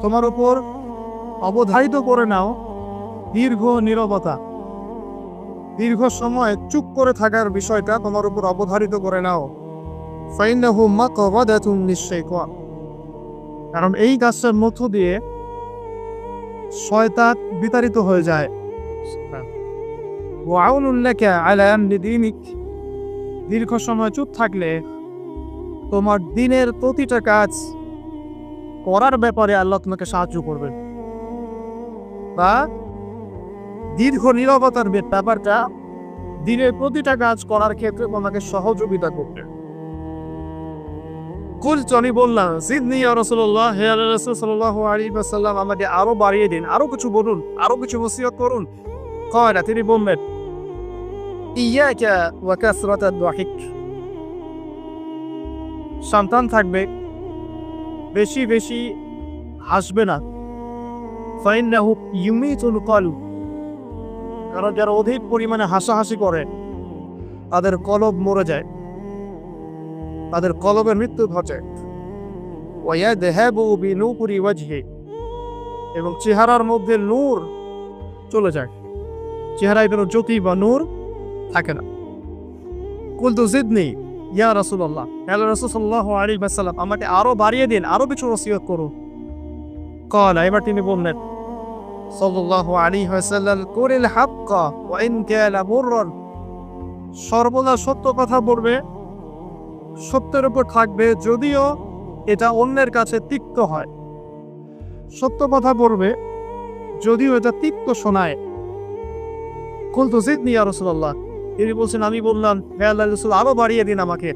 তোমার উপর অবধারিত করে নাও দীর্ঘ নীরবতা, দীর্ঘ সময় চুপ করে থাকার বিষয়টা তোমার উপর অবধারিত করে নাও। ফাইন্নাহু মাকরাদাতুন লিশ-শাইতান, কারণ এই কাজটার মধ্য দিয়ে শয়তান বিতাড়িত হয়ে যায়। ওয়া আউনুন লাকা আলা আমরি দীনিক, দীর্ঘ সময় চুপ থাকলে তোমার দিনের প্রতিটা কাজ করার ব্যাপারে আল্লাহ তোমাকে সাহায্য করবেন, বা দীর্ঘ নীরবতার ব্যাপারটা দিনের প্রতিটা কাজ করার ক্ষেত্রে তোমাকে সহযোগিতা করবে। কুলতু, আমি বললাম, জিদনি ইয়া রাসূলুল্লাহ, হে আল্লাহর রাসূল সাল্লাল্লাহু আলাইহি ওয়াসাল্লাম, আমাকে আরো বাড়িয়ে দিন, আরো কিছু বলুন, আরো কিছু ওসিয়ত করুন। ক্বালা, তিনি বললেন, ইয়াকা ওয়া কাসরাতাদ দাহিক, সন্তান থাকবে, বেশি বেশি হাসবে না। ফাইন্নাহু ইউমিতুল কলব, কারণ যারা অধিক পরিমাণে হাসাহাসি করে তাদের কলব মরে যায়, তাদের কলবের মৃত্যু ঘটে। ওয়ায়াযহাবু বিনূরি ওয়াজহি, এবং চেহারার মধ্যে নূর চলে যায়, চেহারায় কোনো জ্যোতি বা নূর থাকে না। কুলতু জিদনি ইয়া রাসূলুল্লাহ, আল্লাহর রাসূল সাল্লাল্লাহু আলাইহি ওয়াসাল্লাম, আমাকে আরো বাড়িয়ে দিন, আরো কিছু ওসিয়ত করুন। ক্বালা, এবার তিনি বললেন সাল্লাল্লাহু আলাইহি ওয়াসাল্লাম, কুলিল হাক্কা ওয়া ইন কানা মুররান, সর্বদা সত্য কথা বলবে, সত্যের উপর থাকবে যদিও এটা অন্যের কাছে তিক্ত হয়। সত্য কথা বলবে যদিও এটা তিক্ত শোনায়। কুলতু জিদনি ইয়া রাসূলুল্লাহ, তিনি বলছেন, আমি বললাম, হে আল্লাহর রাসূল, আরো বাড়িয়ে দিন আমাকে।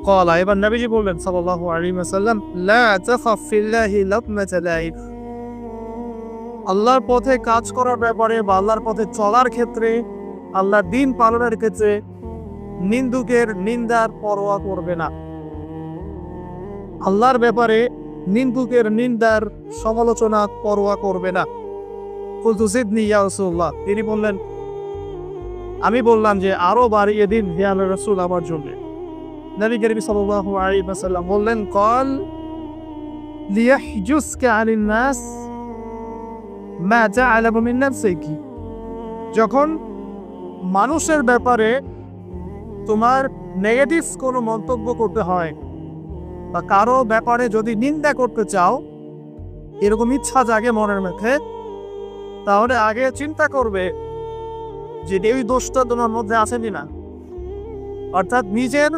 ক্বালা, এবার নবীজি বললেন সাল্লাল্লাহু আলাইহি ওয়াসাল্লাম, লা তাখাফ ফিল্লাহি লাতমাতা লাইব, আল্লাহর পথে কাজ করার ব্যাপারে বা আল্লাহর পথে চলার ক্ষেত্রে, আল্লাহর দ্বীন পালনের ক্ষেত্রে নিন্দুকের নিন্দার পরোয়া করবে না। আল্লাহর ব্যাপারে নিন্দুকের নিন্দার সমালোচনা পরোয়া করবে না। কুলতু জিদনি ইয়া রাসূলুল্লাহ, তিনি বললেন, আমি বললাম যে আরো বাড়িয়ে দিন হে আল্লাহর রাসূল আমার জন্য। নবী করিম সাল্লাল্লাহু আলাইহি ওয়াসাল্লাম বললেন, ক্বাল লিয়াহজুসকা আনিন নাস মা তা'লামু মিন নাফসিকি, যখন মানুষের ব্যাপারে তোমার নেগেটিভ কোনো মন্তব্য করতে হয় বা কারো ব্যাপারে যদি নিন্দা করতে চাও, এরকম ইচ্ছা জাগে মনের মধ্যে, তাহলে আগে চিন্তা করবে যে এই দোষটা তোমার মধ্যে আছে কিনা। অর্থাৎ নিজের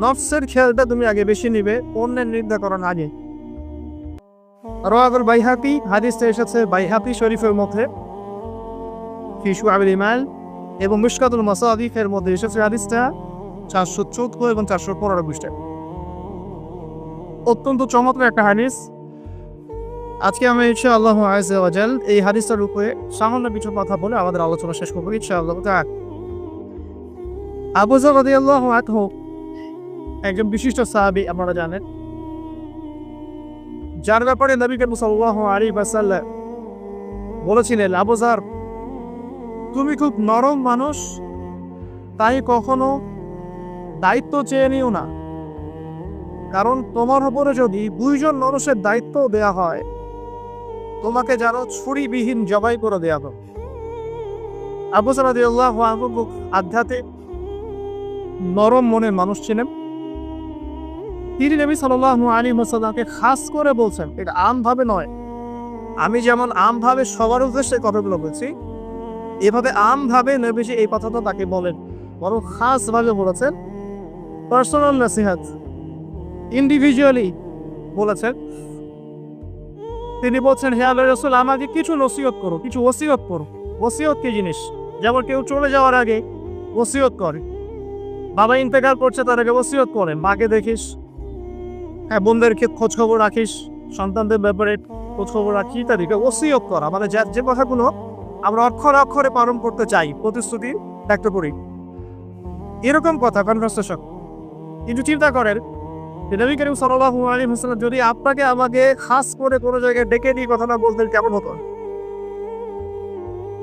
নফসের খেয়ালটা তুমি আগে বেশি নিবে অন্যের নিন্দা করার আগে। রাওয়াহুল বাইহাকি, হাদিসটা এসেছে বাইহাকি শরীফের মধ্যে ফি শুআবিল ঈমান, এবং মিশকাতুল মাসাবিহের মধ্যে এসেছে হাদিসটা 414 এবং 415 পৃষ্ঠায়। অত্যন্ত চমৎকার একটা হাদিস। আজকে আমি ইনশাআল্লাহ আযজা ওয়া জাল এই হাদিসটার উপরে সামান্য কিছু কথা বলে আমাদের আলোচনা শেষ করব ইনশাআল্লাহ তাআলা। আবু যর রাদিয়াল্লাহু আনহু একজন বিশিষ্ট সাহাবী, আপনারা জানেন, যার ব্যাপারে নবী করিম সাল্লাল্লাহু আলাইহি ওয়াসাল্লাম বলেছিলেন, আবু যর, তুমি খুব নরম মানুষ, তাই কখনো দায়িত্ব চেয়ে নিও না, কারণ তোমার উপরে যদি 2 জন মানুষের দায়িত্ব দেয়া হয়, তোমাকে যেন ছুরিবিহীন জবাই করে দেয়া হবে। আবু যর রাদিয়াল্লাহু আনহু খুব আধ্যাত্মিক নরম মনের মানুষ ছিলেন। তিনি নবী সাল্লাল্লাহু আলাইহি ওয়াসাল্লামকে খাস করে বলছেন, এটা আমভাবে নয়, আমি যেমন আমভাবে সবার উদ্দেশ্যে কথাগুলো বলছি, এভাবে আমভাবে নবীজি এই কথাটা তাকে বলেন, বরং খাসভাবে বলেছেন, পার্সোনাল নসিহত, ইন্ডিভিজুয়ালি বলেছেন। তিনি বলছেন, হে আল্লাহর রাসূল, আমাকে কিছু নসিহত করো, কিছু ওসিয়ত করো। ওসিয়ত কি জিনিস? যেমন কেউ চলে যাওয়ার আগে ওসিয়ত করে, বাবা ইন্তেকাল করছে তার আগে ওসিয়ত করেন, মাকে দেখিস, হ্যাঁ, বোনদেরকে খোঁজ খবর রাখিস, সন্তানদের ব্যাপারে খোঁজ খবর রাখি, ইত্যাদি ওসিয়ত করা। মানে যে কথাগুলো আমরা অক্ষরে অক্ষরে পালন করতে চাই, প্রতিশ্রুতি ব্যক্ত করি, এরকম কথা কনভারসেশন। কিন্তু চিন্তা করেন, নবী করিম সাল্লাল্লাহু আলাইহি ওয়াসাল্লাম যদি আপনাকে আমাকে খাস করে কোনো জায়গায় ডেকে নিয়ে কথাটা বলতেন, কেমন হতো?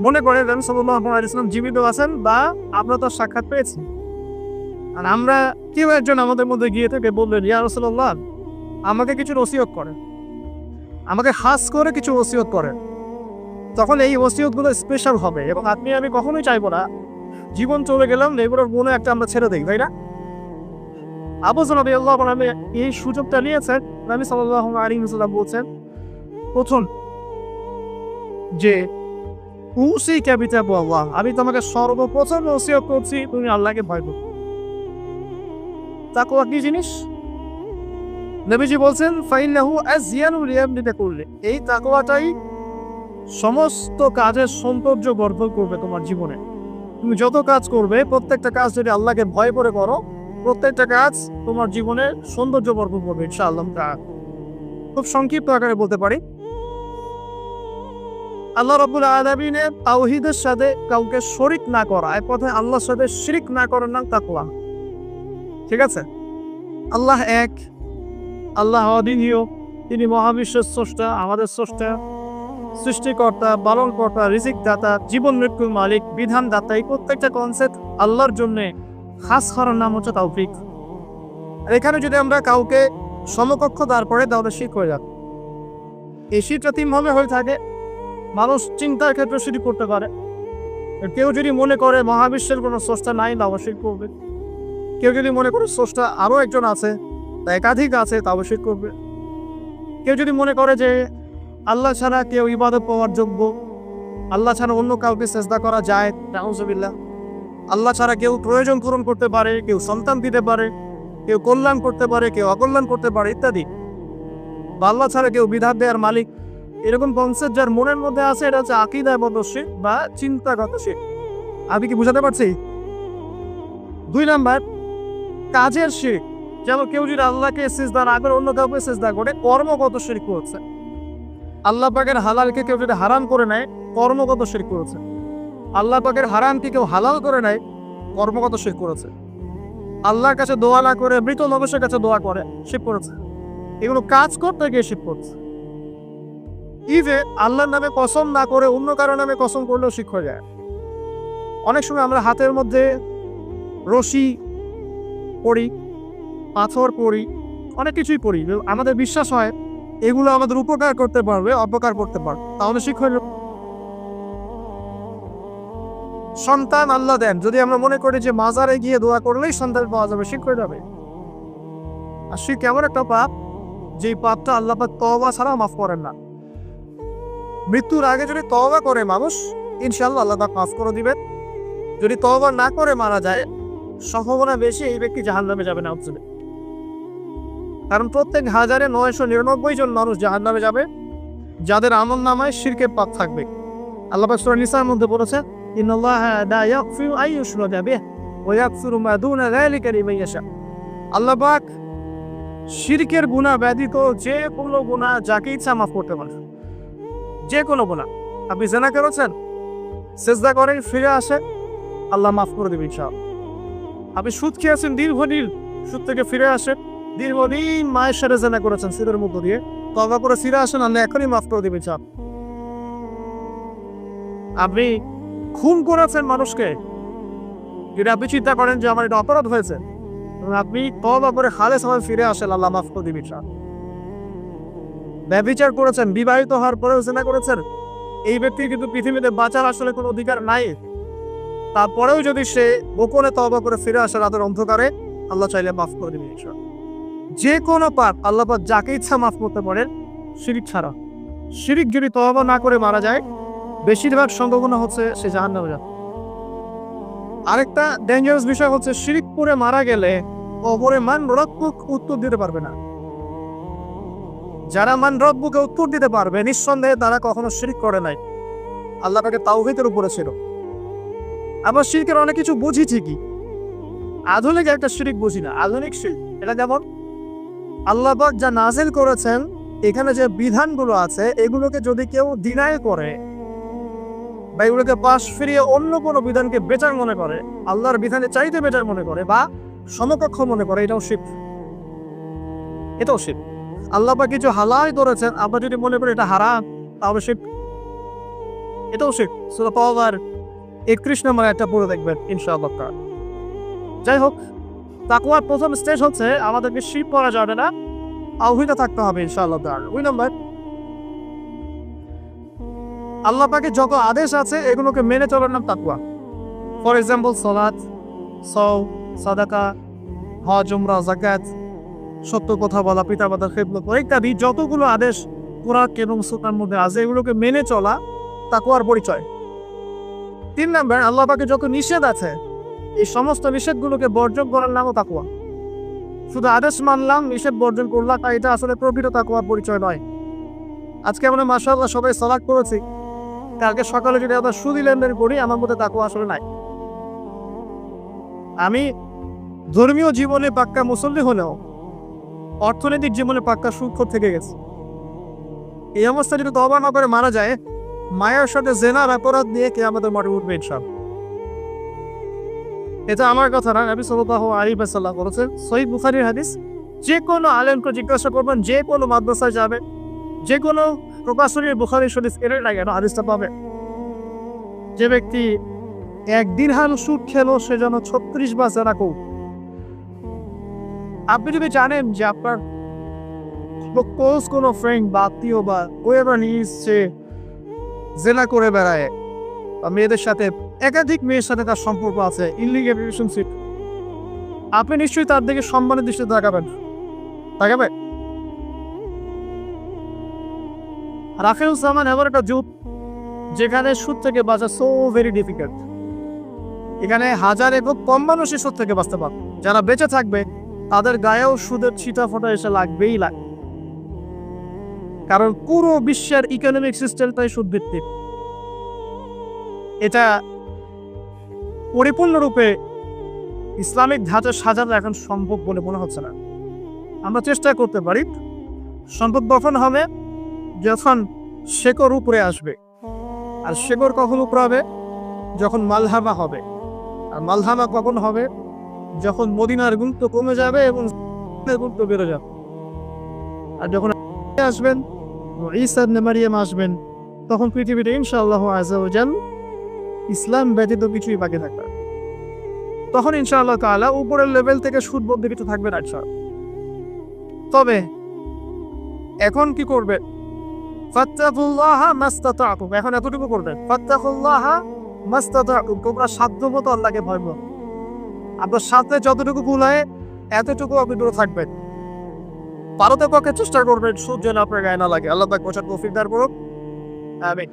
মনে করেন নবী সাল্লাল্লাহু আলাইহি ওয়াসাল্লাম জীবিত আছেন বা আমরা তো সাক্ষাৎ পেয়েছি, আর আমরা কেউ একজন আমাদের মধ্যে গিয়ে থেকে বললেন, ইয়া রাসূলুল্লাহ, আমাকে কিছু নসিহত করেন, আমাকে খাস করে কিছু ওসিয়ত করেন, তখন এই ওসিয়তগুলো স্পেশাল হবে। এবং আপনি আমি কখনোই চাইবো না জীবন চলে গেলাম এগুলোর মনে একটা আমরা ছেড়ে দিই, তাই না? আবু যর রাদিয়াল্লাহু আনহু এই সুযোগটা নিয়েছেন। নবী সাল্লাল্লাহু আলাইহি ওয়াসাল্লাম বলছেন প্রথম যে উসিকা বিতাকওয়াল্লাহ, আমি তোমাকে সর্বপ্রথম ওসিয়ত করছি তুমি আল্লাহকে ভয় করো। তাকওয়া কি জিনিস? নবীজি বলছেন ফাইন্নাহু আযয়ানু লিয়ামনিকা কুল্লি, এই তাকওয়াটাই সমস্ত কাজের সৌন্দর্য বর্ধন করবে তোমার জীবনে। তুমি যত কাজ করবে প্রত্যেকটা কাজ যদি আল্লাহকে ভয় করে করো, প্রত্যেকটা কাজ তোমার জীবনে সৌন্দর্য বর্ধন করবে ইনশাআল্লাহ। খুব সংক্ষিপ্ত আকারে বলতে পারি, আল্লাহ রাব্বুল আলামিনের তাওহীদের সাথে কাউকে শরীক না করা, এক কথায় আল্লাহর সাথে শিরক না করার নাম তাকওয়া। ঠিক আছে? আল্লাহ এক, আল্লাহ অদ্বিতীয়, তিনি মহাবিশ্বের স্রষ্টা, আমাদের স্রষ্টা, সৃষ্টিকর্তা, পালনকর্তা, রিজিক দাতা, জীবন মৃত্যুর মালিক, বিধান দাতা। এই প্রত্যেকটা কনসেপ্ট আল্লাহর জন্য খাস করার নাম হচ্ছে তাওফিক। আর এখানে যদি আমরা কাউকে সমকক্ষ দাঁড় করে তাহলে শিরক হয়ে যাবে। এই শিরকটা তিনভাবে হয়ে থাকে। মানুষ চিন্তার ক্ষেত্রে শিরক করতে পারে। কেউ যদি মনে করে মহাবিশ্বের কোনো স্রষ্টা নাই তাও শিরক করবে। কেউ যদি মনে করে স্রষ্টা আরও একজন আছে, একাধিক আছে, তাও শিরক করবে। কেউ যদি মনে করে যে আল্লাহ ছাড়া কেউ ইবাদত পাওয়ার যোগ্য, আল্লাহ ছাড়া অন্য কাউকে সেজদা করা যায়, নাউজুবিল্লাহ। আল্লাহ ছাড়া কেউ প্রয়োজন পূরণ করতে পারে, কেউ সন্তান দিতে পারে, কেউ কল্যাণ করতে পারে, কেউ অকল্যাণ করতে পারে ইত্যাদি, বা আল্লাহ ছাড়া কেউ বিধান দেওয়ার মালিক, এরকম কনসেপ্ট যার মনের মধ্যে আছে, এটা হচ্ছে আকীদাগত শিরক বা চিন্তাগত শিরক। আমি কি বুঝাতে পারছি? 2 নাম্বার কাজের শিরক। যেমন কেউ যদি আল্লাহকে সিজদা না করে অন্য কাউকে সিজদা করে, কর্মগত শিরক করছে। আল্লাহ পাকের হালালকে কেউ যদি হারাম করে নেয়, কর্মগত শিরক করেছে। আল্লাহ পাকের হারামকে কেউ হালাল করে নেয়, কর্মগত শিরক করেছে। আল্লাহর কাছে দোয়া না করে মৃত মানুষের কাছে দোয়া করে, শিরক করেছে। এগুলো কাজ করতে গিয়ে শিরক করছে। ইভে আল্লাহর নামে কসম না করে অন্য কারো নামে কসম করলেও শিরক হয়ে যায়। অনেক সময় আমরা হাতের মধ্যে রশি পড়ি, পাথর পড়ি, অনেক কিছুই পড়ি, আমাদের বিশ্বাস হয় এগুলো আমাদের উপকার করতে পারবে, অপকার করতে পারবে, তাহলে শিরক হয়ে যাবে। সন্তান আল্লাহ দেন, যদি আমরা মনে করি যে মাজারে গিয়ে দোয়া করলেই সন্তান পাওয়া যাবে, শিরক হয়ে যাবে। আর শিরক এমন একটা পাপ, যে পাপটা আল্লাহ পাক তওবা ছাড়া মাফ করেন না। মৃত্যুর আগে যদি তওবা করে মানুষ, ইনশাআল্লাহ আল্লাহ পাক মাফ করে দিবেন। যদি তওবা না করে মারা যায়, সম্ভাবনা বেশি এই ব্যক্তি জাহান্নামে যাবে না। কারণ প্রত্যেক 1999 জন মানুষ জাহান্নামে যাবে যাদের আমলনামায় শিরকের পাপ থাকবে। আল্লাহ পাক সূরা নিসার মধ্যে বলেছেন, ইন্নাল্লাহা লা ইয়াগফিরু আন ইউশরাকা বিহি ওয়া ইয়াগফিরু মা দুনা যালিকা লিমান ইয়াশা। আল্লাহ পাক শিরকের গুনাহ ব্যতীত যে কোনো গুনাহ যাকে ইচ্ছা মাফ করতে পারে। যে কোনো গুনাহ, আপনি জিনা করেছেন, সিজদা করেন, ফিরে আসে, আল্লাহ মাফ করে দেবে ইনশাআল্লাহ। আপনি সুদ খেয়েছেন দীর্ঘদিন, সুদ থেকে ফিরে আসেন, দীর্ঘদিন মায়ের সাথে জিনা করেছেন সুদের মধ্য দিয়ে, তওবা করে ফিরে আসেন, আল্লাহ এখনই মাফ করে দেবে ইনশাআল্লাহ। আপনি খুন করেছেন মানুষকে, যদি আপনি চিন্তা করেন যে আমার এটা অপরাধ হয়েছে, আপনি তওবা করে খালেস ভাবে ফিরে আসেন, আল্লাহ মাফ করে দিবেন ইনশাআল্লাহ। ব্যভিচার করেছেন, বিবাহিত হওয়ার পরেও জিনা করেছেন, এই ব্যক্তির কিন্তু পৃথিবীতে বাঁচার আসলে কোনো অধিকার নাই। তারপরেও যদি সে গোপনে তওবা করে ফিরে আসে রাতের অন্ধকারে, আল্লাহ চাইলে মাফ করে দিবেন ইনশাআল্লাহ। যে কোনো পাপ আল্লাহ পাক যাকে ইচ্ছা মাফ করতে পারেন, শিরক ছাড়া। শিরক যদি তওবা না করে মারা যায়, বেশিরভাগ সম্ভাবনা হচ্ছে সে জাহান্নামে যাবে। আরেকটা ডেঞ্জারাস বিষয় হচ্ছে, শিরক করে মারা গেলে কবরে মান রব্বুক উত্তর দিতে পারবে না। যারা মান রব্বুকে উত্তর দিতে পারবে, নিঃসন্দেহে তারা কখনো শিরক করে নাই, আল্লাহ পাকের তাওহীদের উপরে ছিল। আবার শিরকের অনেক কিছু বুঝি ঠিকই, আধুনিক একটা শিরক বুঝি না। আধুনিক শিরক এটা যেমন আল্লাহ পাক যা নাজিল করেছেন, এখানে যে বিধানগুলো আছে, এগুলোকে যদি কেউ ডিনাই করে বা এগুলোকে পাশ ফিরিয়ে অন্য কোনো বিধানকে বেটার মনে করে, আল্লাহর বিধানে চাইতে বেটার মনে করে বা সমকক্ষ মনে করে, এটাও শিরক। এটাও শিরক। আল্লাহ পাক কিছু হালাল করেছেন, আমরা যদি মনে করি এটা হারাম, তাহলে শিরক, এটাও শিরক। সূরা তাওবার 31 নম্বর একটা পড়ে দেখবেন ইনশাআল্লাহ। যাই হোক, তাকওয়ার প্রথম স্টেজ হচ্ছে আমাদেরকে শিরক করা যাবে না, তাওহীদে থাকতে হবে ইনশাআল্লাহ। 2 নম্বর আল্লাহ পাকের যত আদেশ আছে এগুলোকে মেনে চলার নাম তাকওয়া। ফর এক্সাম্পল সালাত, সওম, সাদাকা, হজ, উমরা, যাকাত, সত্য কথা বলা, পিতামাতার খেদমত ইত্যাদি যতগুলো আদেশ কোরআন এবং সুন্নাহর মধ্যে আছে এগুলোকে মেনে চলা তাকওয়ার পরিচয়। 3 নাম্বার, আল্লাহ পাকের যত নিষেধ আছে এই সমস্ত নিষেধগুলোকে বর্জন করার নামও তাকওয়া। শুধু আদেশ মানলাম, নিষেধ বর্জন করলাম, এটা আসলে প্রকৃত তাকওয়ার পরিচয় নয়। আজকে আমরা মাশাআল্লাহ সবাই সালাত করেছি, কালকে সকালে যদি আমরা সুদি লেনদেন করি আমার মধ্যে তাকওয়া আসলে নাই। আমি ধর্মীয় জীবনে পাক্কা মুসল্লি হলেও অর্থনৈতিক জীবনে পাক্কা সুদখোর থেকে গেছে। এই অবস্থা যদি তওবা না করে মারা যায়, মায়ের সাথে জেনার অপরাধ নিয়ে কিয়ামতের মাঠে উঠবে ইনশাআল্লাহ। এটা আমার কথা না, নবী সাল্লাল্লাহু আলাইহি ওয়াসাল্লাম বলেছেন, সহিহ বুখারীর হাদিস। যে কোনো আলেমকে জিজ্ঞাসা করবেন, যে কোনো মাদ্রাসায় যাবে, যে কোনো প্রকাশনী বুখারী শরীফ এর লাগে না হাদিসটা পাবে, যে ব্যক্তি 1 দিরহাম সুদ খেলো সে যেন 36 বার জেনা করবে। আপনি যদি জানেন যে আপনার ক্লোজ কোনো ফ্রেন্ড বা আত্মীয় বা whoever is সে জেনা করে বেড়ায় বা মেয়েদের সাথে একাধিক মেয়ের সাথে তার সম্পর্ক আছে, ইনলিগাল রিলেশনশিপ, আপনি নিশ্চয়ই তার দিকে সম্মানের দৃষ্টিতে তাকাবেন। রাফেল সামান এমন একটা যুগ যেখানে সুদ থেকে বাঁচা সো ভেরি ডিফিকাল্ট। এখানে হাজারে খুব কম মানুষই সুদ থেকে বাঁচতে পারে। যারা বেঁচে থাকবে তাদের গায়েও সুদের ছিটা ফোটা এসে লাগবেই লাগে, কারণ পুরো বিশ্বের ইকোনমিক সিস্টেমটাই সুদ ভিত্তিক। এটা পরিপূর্ণরূপে ইসলামিক ধাঁচে সাজানো এখন সম্ভব বলে মনে হচ্ছে না। আমরা চেষ্টা করতে পারি, সম্ভব তখন হবে যখন শেকড় উপরে আসবে। আর শেকড় কখন উপরে হবে? যখন মালহামা হবে। আর মালহামা কখন হবে? যখন মদিনার গুরুত্ব কমে যাবে এবং গুরুত্ব বেড়ে যাবে। আর যখন আসবেন, ঈসা ইবনে মারইয়াম আসবেন, তখন পৃথিবীতে ইনশাআল্লাহ আযজা ওয়া জাল ইসলাম ব্যতীত কিছুই বাকি থাকবে না। তখন ইনশাআল্লাহ তাআলা উপরের লেভেল থেকে সুদ বলতে কিছু থাকবে না ইনশাআল্লাহ। তবে এখন কি করবে? ফাত্তাকুল্লাহা মাসতাতাতুম, এখন এতটুকু করবেন, ফাত্তাকুল্লাহা মাসতাতাতুম, তোমরা সাধ্যমতো আল্লাহকে ভয় করো। আপনার সাথে যতটুকু কুলায় এতটুকু আপনি দূরে থাকবেন। পারতে পক্ষে চেষ্টা করবেন সুদ যেন আপনার গায়ে না লাগে। আল্লাহ পাক বোঝার তৌফিক দান করুক, আমিন।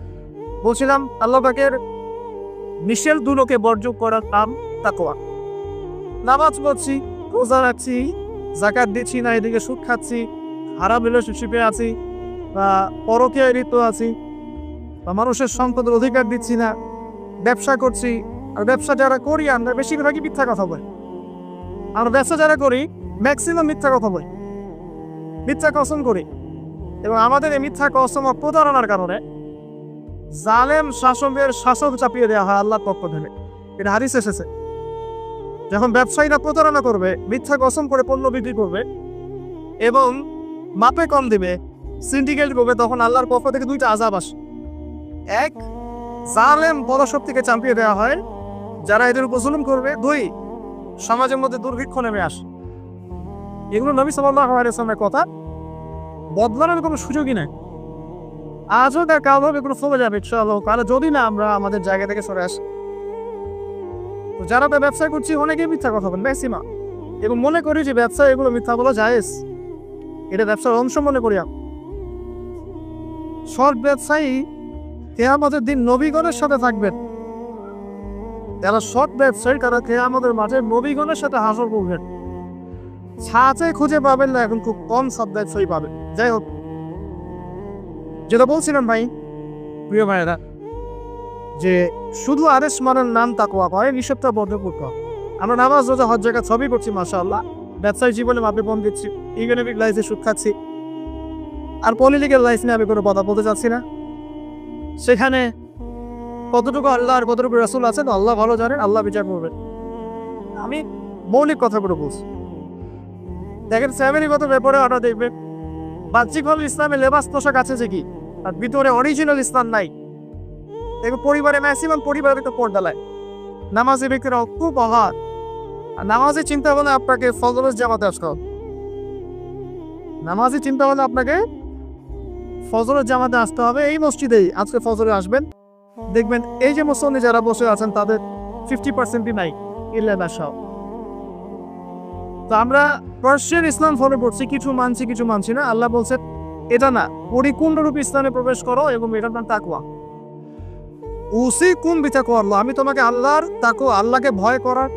বলছিলাম আল্লাহ পাকের নিষেধগুলোকে বর্জন করার নাম তাকওয়া। নামাজ পড়ছি, রোজা রাখছি, যাকাত দিচ্ছি না, এদিকে সুদ খাচ্ছি, হারাম রিলেশনশিপে আছি, বা পরকীয়ায় লিপ্ত আছি, বা মানুষের সম্পদের অধিকার দিচ্ছি না, ব্যবসা করছি। আর ব্যবসা যারা করি আমরা বেশিরভাগই মিথ্যা কথা বলি। আমরা ব্যবসা যারা করি ম্যাক্সিমাম মিথ্যা কথা বলি, মিথ্যা কসম করি। এবং আমাদের এই মিথ্যা কসম ও প্রতারণার কারণে জালেম শাসকের শাসন চাপিয়ে দেওয়া হয় আল্লাহর পক্ষ থেকে। এটা হাদিস এসেছে, যখন ব্যবসায়ীরা প্রতারণা করবে, মিথ্যা কসম করে পণ্য বিক্রি করবে এবং মাপে কম দিবে, সিন্ডিকেট করবে, তখন আল্লাহর পক্ষ থেকে 2টা আযাব আসে। এক, জালেম বড়শক্তিকে চাপিয়ে দেওয়া হয় যারা এদের উপর জুলুম করবে। 2, সমাজের মধ্যে দুর্ভিক্ষ নেমে আসে। এগুলো নবী সাল্লাল্লাহু আলাইহি ওয়াসাল্লামের কথা, বদলানোর কোনো সুযোগই নাই। আজও তার কাল হবে, এগুলো ফলে যাবে ইনশাআল্লাহ, কারণ যদি না আমরা আমাদের জায়গা থেকে সরে আসি। তো যারা ব্যবসা করছি অনেকেই মিথ্যা কথা বলেন ম্যাক্সিমাম, এবং মনে করি যে ব্যবসা এগুলো মিথ্যা বলা জায়েজ, এটা ব্যবসার অংশ মনে করি। সৎ ব্যবসায়ী কিয়ামতের দিন নবীগণের সাথে থাকবেন। যারা সৎ ব্যবসায়ী তারা কিয়ামতের মাঠে নবীগণের সাথে হাসর করবেন। ছাঁচে খুঁজে পাবেন না, এখন খুব কম সৎ ব্যবসায়ী পাবেন। যাই হোক, যেটা বলছিলাম ভাই, প্রিয় ভাইয়েরা, যে শুধু আদেশ মানার নাম তাকওয়া হয়, নিষেধটা বর্জন করতে হয়। আমরা নামাজ, রোজা, হজ, যাকাত সবই করছি মাশাআল্লাহ, ব্যবসায়িক জীবনে মাপে কম দিচ্ছি, ইকোনমিক লাইফে সুদ খাচ্ছি, আর পলিটিক্যাল লাইফ নিয়ে আমি কোনো কথা বলতে চাচ্ছি না। সেখানে কতটুকু আল্লাহ আর কতটুকু রাসূল আছেন আল্লাহ ভালো জানেন, আল্লাহ বিচার করবেন। আমি মৌলিক কথাগুলো বলছি। দেখেন, ফ্যামিলিগত ব্যাপারে আমরা দেখবেন বাহ্যিকভাবে ইসলামের লেবাস পোশাক আছে যে কি, আর ভিতরে অরিজিনাল ইসলাম নাই। দেখবেন পরিবারে ম্যাক্সিমাম পরিবারে তো পর্দা লাই, নামাজি ব্যক্তিরা খুব অভাব। আর নামাজি চিন্তা ভাবনা আপনাকে ফজরের জামাতে আসতে হবে। নামাজি চিন্তা ভাবনা আপনাকে ফজরের জামাতে আসতে হবে এই মসজিদেই। আজকে ফজরে আসবেন, দেখবেন এই যে মুসল্লি যারা বসে আছেন তাদের 50%ই নাই ইল্লা বাসাও। তো আমরা পার্সিয়ান ইসলাম ফলো করছি, কিছু মানছি কিছু মানছি না। আল্লাহ বলছেন এটা না, পরিপূর্ণরূপে ইসলামে প্রবেশ করো এবং এটার নাম তাকওয়া। উসিকুম বিতাকওয়াল্লাহ, আমি তোমাকে আল্লাহর তাকওয়া, আল্লাহকে ভয় করার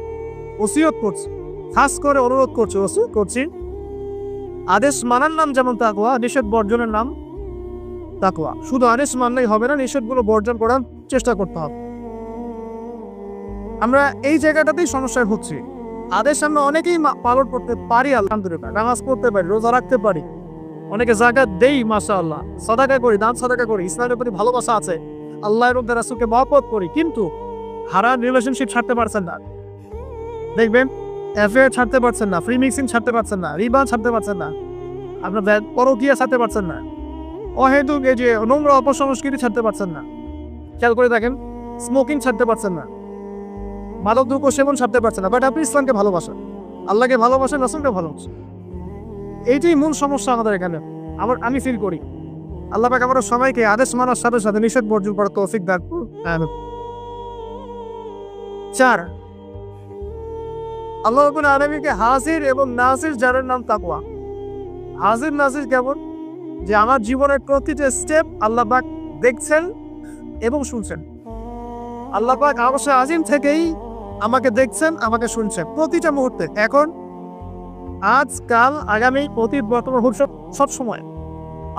ওসিয়ত করছি, খাস করে অনুরোধ করছি, ওসিয়ত করছি। আদেশ মানার নাম যেমন তাকওয়া, নিষেধ বর্জনের নাম তাকওয়া। শুধু আদেশ মানলেই হবে না, নিষেধগুলো বর্জন করার চেষ্টা করতে হবে। আমরা এই জায়গাটাতেই সমস্যায় হচ্ছি। আদেশ আমরা অনেকেই পালন করতে পারি, আলহামদুলিল্লাহ, নামাজ পড়তে পারি, রোজা রাখতে পারি, অনেকে যাকাত দেই, মাশাআল্লাহ, সাদাকা করি, দান সাদাকা করি, ইসলামের প্রতি ভালোবাসা আছে, আল্লাহ এবং তার রাসূলকে মহব্বত করি, কিন্তু হারাম রিলেশনশিপ ছাড়তে পারছেন না। দেখবেন অ্যাফেয়ার ছাড়তে পারছেন না, ফ্রি মিক্সিং ছাড়তে পারছেন না, রিবা ছাড়তে পারছেন না, আপনার পরকীয়া ছাড়তে পারছেন না, অহেতুক এই যে নোংরা অপসংস্কৃতি ছাড়তে পারছেন না। খেয়াল করে দেখেন, স্মোকিং ছাড়তে পারছেন না, মাদক দ্রব্য সেবন ছাড়তে পারছেন না, বাট আপনি ইসলামকে ভালোবাসেন, আল্লাহকে ভালোবাসেন, রাসূলকে ভালোবাসেন। এইটাই মূল সমস্যা আমাদের এখানে। আমি ফিল করি আল্লাহ পাক আমাদের সবাইকে আদেশ মানার সাথে সাথে নিষেধ বর্জন করার তৌফিক দান করুন। 4, আল্লাহ রাব্বুল আলামিনকে হাজির এবং নাজির যার নাম তাকওয়া। হাজির নাজির কেমন? যে আমার জীবনের প্রতিটা স্টেপ আল্লাহ পাক দেখছেন এবং শুনছেন। আল্লাহ পাক আরশে আজিম থেকেই আমাকে দেখছেন, আমাকে শুনছেন প্রতিটা মুহূর্তে, এখন, আজ, কাল, আগামী, অতীত, বর্তমান, ভবিষ্যৎ, সব সময়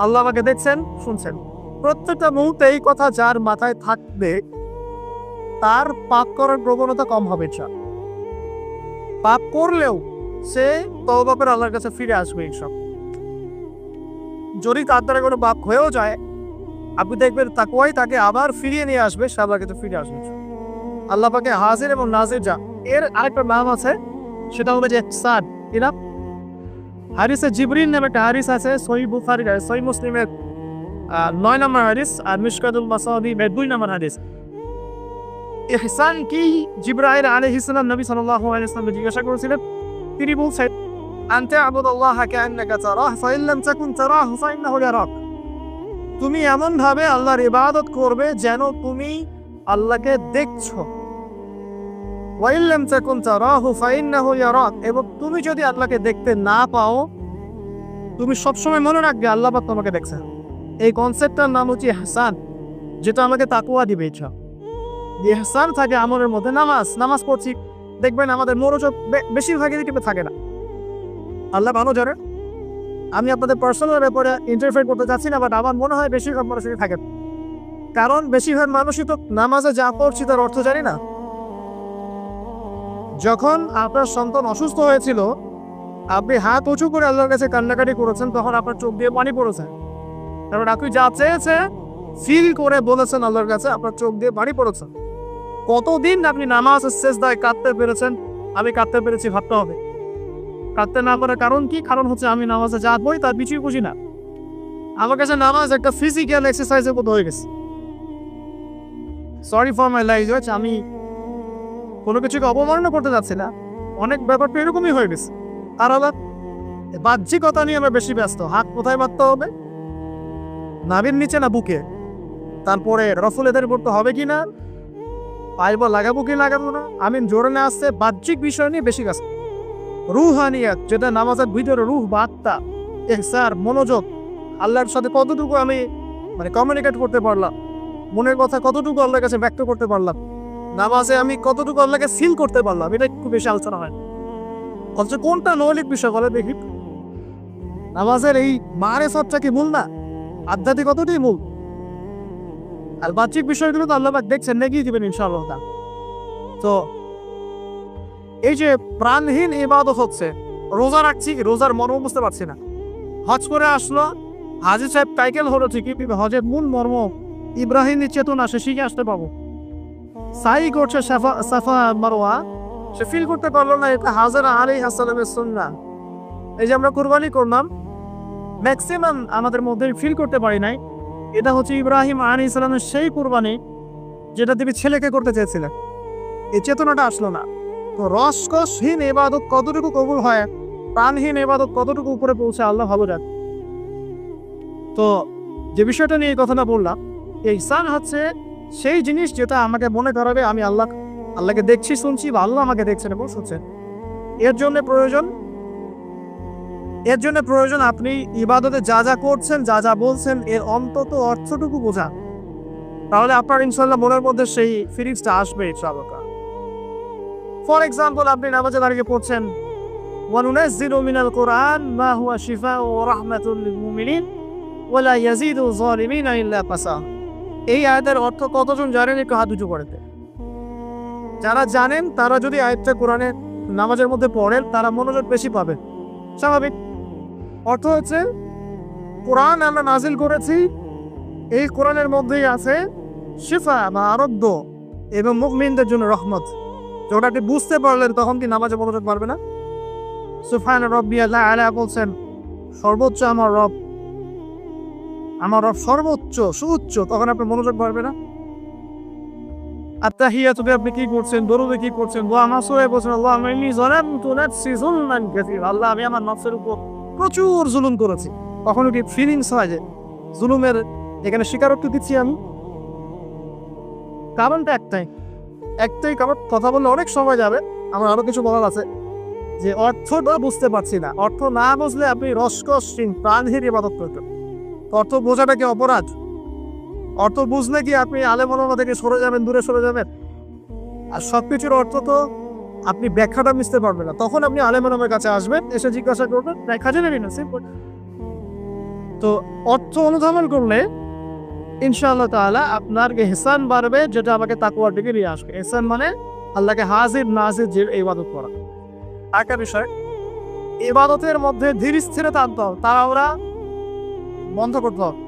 আল্লাহ আমাকে দেখছেন, শুনছেন। প্রত্যেকটা মুহূর্তে এই কথা যার মাথায় থাকবে তার পাপ করার প্রবণতা কম হবে। পাপ করলেও সে তওবা করে আল্লাহর কাছে ফিরে আসবে। এইসব যদি তার দ্বারা কোনো পাপ হয়েও যায়, আপনি দেখবেন তাকওয়াই তাকে আবার ফিরিয়ে নিয়ে আসবে, সে আল্লাহর কাছে ফিরে আসবে। আল্লাহ পাকে হাজির এবং নাজির যা, এর আরেকটা নাম আছে, সেটা হলো যে ইহসান। এরা হাদিসে জিবরিল নামে একটা হাদিস আছে, সহিহ বুখারী, সহিহ মুসলিমের 9 নম্বর হাদিস, আর মিশকাতুল মাসাবি 2 নম্বর হাদিস। ইহসান কি? জিবরাইল আলাইহিস সালাম নবী সাল্লাল্লাহু আলাইহি ওয়াসাল্লাম জিজ্ঞাসা করেছিলেন, তিনি বলছেন, আনতা আবুদুল্লাহ কাআন্নাকা তারাহু ফাইন লাম তাকুন তারাহু ফাইন্নাহু ইয়ারাক। তুমি এমন ভাবে আল্লাহর ইবাদত করবে যেন তুমি আল্লাহকে দেখছো। ওয়াইন লাম তাকুন তারাহু ফাইন্নাহু ইয়ারাক, এবং তুমি যদি আল্লাহকে দেখতে না পাও, তুমি সবসময় মনে রাখবে আল্লাহ পাক তোমাকে দেখছেন। এই কনসেপ্টটার নাম হচ্ছে ইহসান, যেটা আমাকে তাকওয়া দিবে। ইচ্ছা ইহসান থাকে আমলের মধ্যে। নামাজ পড়ছি, দেখবেন আমাদের মনোযোগ বেশিরভাগই দিকে থাকে না। আল্লাহ ভালো জানে, আমি আপনাদের পার্সোনাল ব্যাপারে ইন্টারফেয়ার করতে চাচ্ছি না, বাট আমার মনে হয় বেশিরভাগ মানুষই থাকে, কারণ বেশিরভাগ মানুষই তো নামাজে যা পড়ছি তার অর্থ জানি না। যখন আপনার সন্তান অসুস্থ হয়েছিল, আপনি হাত উঁচু করে আল্লাহর কাছে কান্নাকাটি করেছেন, তখন আপনার চোখ দিয়ে পানি পড়েছে, কারণ আপনি যা চেয়েছে ফিল করে বলেছেন আল্লাহর কাছে, আপনার চোখ দিয়ে পানি পড়েছে। কতদিন আপনি নামাজ সেজদায় কাঁদতে পেরেছেন? আমি কাঁদতে পেরেছি, ভাবতে হবে। কাঁদতে না পারার কারণ কি? কারণ হচ্ছে আমি নামাজে যা বই তার কিছুই বুঝি না। আমার কাছে নামাজ একটা ফিজিক্যাল এক্সারসাইজের মতো হয়ে গেছে। সরি ফর মাই ল্যাঙ্গুয়েজ, আমি কোনো কিছুকে অবমাননা করতে যাচ্ছি না, অনেক ব্যাপারটা এরকমই হয়ে গেছে। আর আবার বাহ্যিকতা নিয়ে আমরা বেশি ব্যস্ত। হাত কোথায় বাঁধতে হবে? নাভির নিচে না বুকে? তারপরে রফুল এদের পড়তে হবে কি না, পাইব লাগাবো কি লাগাবো না, আমি জোরে না আসছে, বাহ্যিক বিষয় নিয়ে বেশি গেছে। রুহানিয়াত, যেটা নামাজের ভিতরে রুহ বা আত্মা, ইহসান, মনোযোগ, আল্লাহর সাথে কতটুকু আমি কমিউনিকেট করতে পারলাম, মনের কথা কতটুকু আল্লাহর কাছে ব্যক্ত করতে পারলাম, নামাজে আমি কতটুকু আল্লাহকে ফিল করতে পারলাম, এটা একটু বেশি আলোচনা হয়। অথচ কোনটা মৌলিক বিষয় বলে দেখি? নামাজের এই মারেফতটা কি মূল না? আধ্যাত্মিকতাটাই মূল। আর বাহ্যিক বিষয়গুলো তো আল্লাহ পাক দেখছেন, নেগিয়ে দিবেন ইনশাআল্লাহ। তো এই যে প্রাণহীন ইবাদত হচ্ছে, রোজা রাখছি, রোজার মর্ম বুঝতে পারছি না। হজ করে আসলো, হাজি সাহেব টাইটেল হলো ঠিকই, হজের মূল মর্ম ইব্রাহিমের চেতনা সে শিখে আসতে পাবো। সাই করছে সাফা মারওয়া, সে ফিল করতে পারলো না এটা হাজরা আলাইহিস সালামের সুন্নাহ। এই যে আমরা কুরবানি করলাম, ম্যাক্সিমাম আমাদের মধ্যে ফিল করতে পারি নাই এটা হচ্ছে ইব্রাহিম আলাইহিস সালামের সেই কুরবানি যেটা তিনি ছেলেকে করতে চেয়েছিলেন। এই চেতনাটা আসলো না। তো রসকসহীন ইবাদত কতটুকু কবুল হয়, প্রাণহীন ইবাদত কতটুকু উপরে পৌঁছে, আল্লাহ ভালো জানে। তো যে বিষয়টা নিয়ে এই কথাটা বললাম, ইহসান হচ্ছে সেই জিনিস যেটা আমাকে মনে করাবে আমি আল্লাহকে দেখছি, শুনছি, বা আল্লাহ আমাকে দেখছেন এবং শুনছেন। এর জন্য প্রয়োজন আপনি ইবাদতে যা যা করছেন, যা যা বলছেন, এর অন্তত অর্থটুকু বোঝা। তাহলে আপনার ইনশাআল্লাহ মনের মধ্যে সেই ফিলিংসটা আসবে ইনশাআল্লাহ। ফর এক্সাম্পল, আপনি নামাজে দাঁড়িয়ে পড়ছেন ওয়ানুনাজ্জিলু মিনাল কুরআন মা হুয়া শিফাউ ওয়া রাহমাতুল লিল মুমিনিন ওয়া লা ইয়াজিদু যালিমিনা ইল্লা ফাসা। এই আয়াতের অর্থ কতজন জানেন? একটু হাত উঁচু করে দেন। যারা জানেন তারা যদি আয়াতটা কোরআনে নামাজের মধ্যে পড়েন, তারা মনোযোগ বেশি পাবেন। স্বাভাবিক। অর্থ হচ্ছে কোরআন আমরা নাজিল করেছি, এই কোরআনের মধ্যেই আছে শিফা বা আরোগ্য এবং মুমিনদের জন্য রহমত। যখন আপনি বুঝতে পারলেন তখন কি নামাজে মনোযোগ পারবে না? সুবহান রাব্বিয়াল আলা বলছেন, সর্বোচ্চ আমার রব সর্বোচ্চ সুউচ্চ, তখন আপনার মনোযোগ পারবে না? আত্তাহিয়াতুতে আপনি কি করছেন, দরুদে কি করছেন, দোয়া মাসুরে বলছেন আল্লাহুম্মা ইন্নী যালামতু নাফসি যুলমান কাসীরা, আল্লাহ আমি আমার নফসের উপর প্রচুর জুলুম করেছি। কখনো কি ফিলিংস হয় যে জুলুমের এখানে স্বীকারোক্তি দিচ্ছি আমি? কারণটা একটাই কারণ। কথা বললে অনেক সময় যাবে, আমার আরো কিছু বলার আছে, যে অর্থটা বুঝতে পারছি না। অর্থ না বুঝলে আপনি রসকসহীন প্রাণহীন ইবাদত করতেন। অর্থ বোঝাটা কি অপরাধ? অর্থ বুঝলে কি আপনি আলেম ওলামা থেকে সরে যাবেন, দূরে সরে যাবেন? আর সবকিছুর অর্থ তো আপনি ব্যাখ্যাটা বুঝতে পারবেন না, তখন আপনি আলেম ওলামার কাছে আসবেন, এসে জিজ্ঞাসা করবেন, ব্যাখ্যা জেনে নিন। তো অর্থ অনুধাবন করলে ইনশাআল্লাহ তাআলা আপনার ইহসান বাড়বে, যেটা আমাকে তাকওয়ার দিকে নিয়ে আসবে। ইহসান মানে আল্লাহকে হাজির নাজির যে ইবাদত করা। একটা বিষয়, ইবাদতের মধ্যে ধীর স্থিরতা আনতে হবে, তাড়াহুড়া বন্ধ করতে হবে।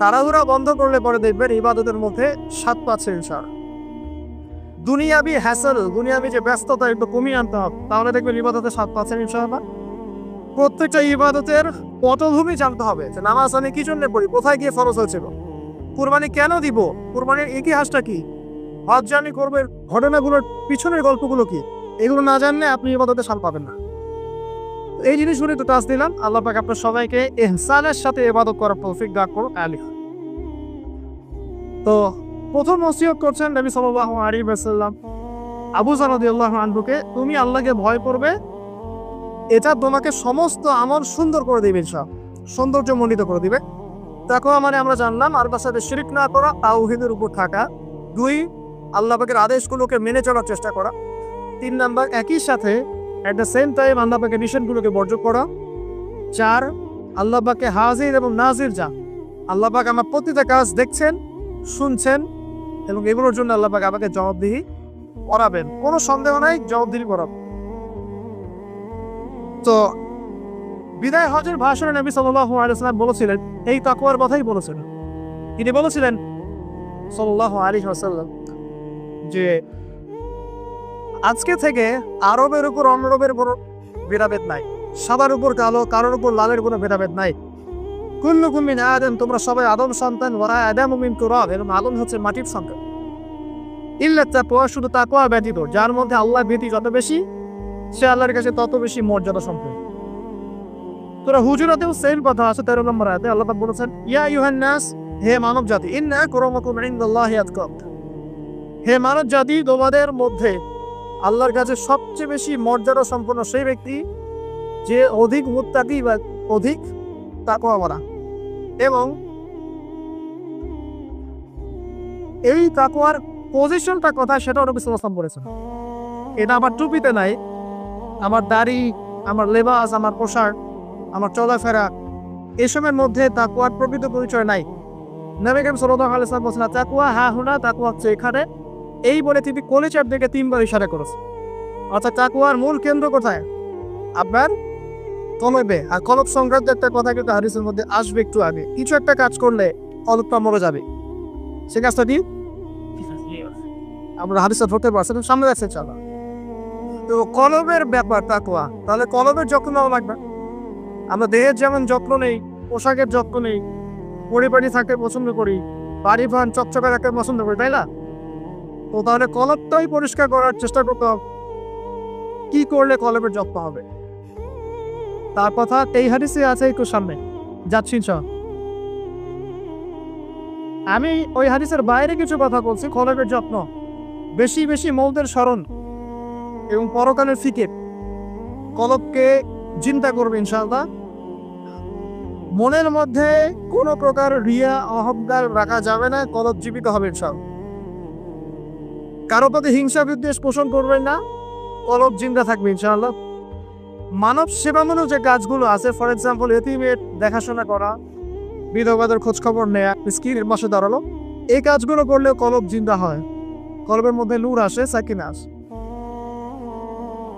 তাড়াহুড়া বন্ধ করলে পরে দেখবেন ইবাদতের মধ্যে স্বাদ পাচ্ছে ইনশাআল্লাহ। দুনিয়াবি হ্যাসেল, দুনিয়াবি যে ব্যস্ততা একটু কমিয়ে আনতে হবে, তাহলে দেখবেন ইবাদতের স্বাদ পাচ্ছেন ইনশাআল্লাহ। প্রত্যেকটা ইবাদতের পটভূমি জানতে হবে, যে নামাজ আমি কি জন্য পড়ি, কোথায় গিয়ে ফরজ হয়েছিল, কুরবানি কেন দিব, কুরবানির ইতিহাসটা কি, হজ জার্নি করবে ঘটনাগুলোর পিছনের গল্পগুলো কি, এগুলো না জানলে আপনি ইবাদতে স্বাদ পাবেন না। এই জিনিসগুলো একটু টাচ দিলাম। আল্লাহ পাক আপনার সবাইকে ইহসানের সাথে ইবাদত করার তৌফিক দান করুন, আমিন। তো প্রথম ওসিয়ত করছেন নবী সাল্লাল্লাহু আলাইহি ওয়াসাল্লাম আবু যর রাদিয়াল্লাহু আনহুকে, তুমি আল্লাহকে ভয় করবে, এটা তোমাকে সমস্ত আমল সুন্দর করে দিবে, সৌন্দর্যমণ্ডিত করে দিবে। তাকওয়া মানে আমরা জানলাম আল্লাহর সাথে শিরক না করা, তাওহীদের উপর থাকা। 2, আল্লাহ পাকের আদেশগুলোকে মেনে চলার চেষ্টা করা। 3 নাম্বার, একই সাথে এট দ্য সেম টাইম আল্লাহ পাকের নিষেধগুলোকে বর্জন করা। 4, আল্লাহ পাকে হাজির এবং নাজির যা, আল্লাহ পাক আমার প্রতিটা কাজ দেখছেন, শুনছেন, এবং এগুলোর জন্য আল্লাহ পাক আমাকে জবাবদিহি করাবেন, কোনো সন্দেহ নাই, জবাবদিহি করাবেন। তো বিদায় হজের ভাষণে নবী সাল্লাল্লাহু আলাইহি ওয়াসাল্লাম বলেছিলেন, এই তাকওয়ার কথাই বলেছিলেন। তিনি বলেছিলেন সাল্লাল্লাহু আলাইহি ওয়াসাল্লাম যে আজকে থেকে আরবের উপর অনরবের কোনো ভেদাভেদ নাই, সাদার উপর কালো, কালোর উপর লালের কোনো ভেদাভেদ নাই। কুল্লুকুম মিন আদম, তোমরা সবাই আদম সন্তান, ওয়া আদামু মিন তুরাব, এবং আদম হচ্ছে মাটির সন্তান। ইল্লা তাকওয়া, শুধু তাকওয়া ব্যতীত, যার মধ্যে আল্লাহ ভীতি যত বেশি, সে আল্লাহর কাছে তত বেশি মর্যাদা সম্পন্ন। সূরা হুজুরাতেও সেম কথা আছে, 13 নম্বর আয়াতে আল্লাহ পাক বলেছেন, ইয়া আইয়ুহান নাস, হে মানব জাতি, ইন্না আকরামাকুম ইনদাল্লাহি আতকাকুম, হে মানব জাতি, তোমাদের মধ্যে আল্লাহর কাছে সবচেয়ে বেশি মর্যাদা সম্পন্ন সেই ব্যক্তি যে অধিক মুত্তাকি বা অধিক তাকওয়াওয়ালা। এবং এই তাকওয়ার পজিশনটা কোথায় সেটাও নবী সাল্লাল্লাহু আলাইহি ওয়াসাল্লাম বলেছেন। এটা আমার টুপিতে নাই, আমার দাড়ি, আমার লেবাস, আমার পোশাক, আমার চলাফেরা, এসবের মধ্যে তাকওয়ার প্রকৃত পরিচয় নাই। নবী করিম সাল্লাল্লাহু আলাইহি ওয়াসাল্লাম বলেছেন, তাকওয়া হা হুনা, তাকওয়া হচ্ছে এখানে। এই বলে তিনি কলিজার দিকে 3 বার ইশারা করেছেন। অর্থাৎ তাকওয়ার মূল কেন্দ্র কোথায়? আপনার কলবে। আর কলব সংক্রান্ত একটা কথা কিন্তু হাদিসের মধ্যে আসবে একটু আগে। কিছু একটা কাজ করলে কলবটা মরে যাবে, সে কাজটা কি? আমরা হাদিসে ধরতে পারছেন, সামনে আছে চলো। তো কলবের ব্যাপার তাকওয়া, তাহলে কলবের যত্ন নেওয়া লাগবে। আমরা দেহের যেমন যত্ন নেই, পোশাকের যত্ন নেই, পরিপাটি থাকতে পছন্দ করি, বাড়ি ভান চকচকে রাখতে পছন্দ করি, তাই না? তো তাহলে কলবটাই পরিষ্কার করার চেষ্টা করতে হবে। কি করলে কলবের যত্ন হবে তার কথা এই হাদিসে আছে, একটু সামনে যাচ্ছি। আমি ওই হাদিসের বাইরে কিছু কথা বলছি। কলবের যত্ন, বেশি বেশি মৌতের স্মরণ এবং পরকালের ফিকির। কলবকে চিন্তা করবে ইনশাআল্লাহ। মনের মধ্যে কোনো প্রকার রিয়া অহংকার রাখা যাবে না, কলব জীবিত হবে ইনশাআল্লাহ। কারো প্রতি হিংসা বিদ্বেষ পোষণ করবেন না, কলব জিন্দা থাকবে ইনশাআল্লাহ। মানব সেবামূলক যে কাজগুলো আছে, ফর এক্সাম্পল এতিমের দেখাশোনা করা, বিধবাদের খোঁজ খবর নেয়া, মিসকিনের পাশে দাঁড়ানো, এই কাজগুলো করলেও কলব জিন্দা হয়, কলবের মধ্যে নূর আসে, সাকিনা আসে।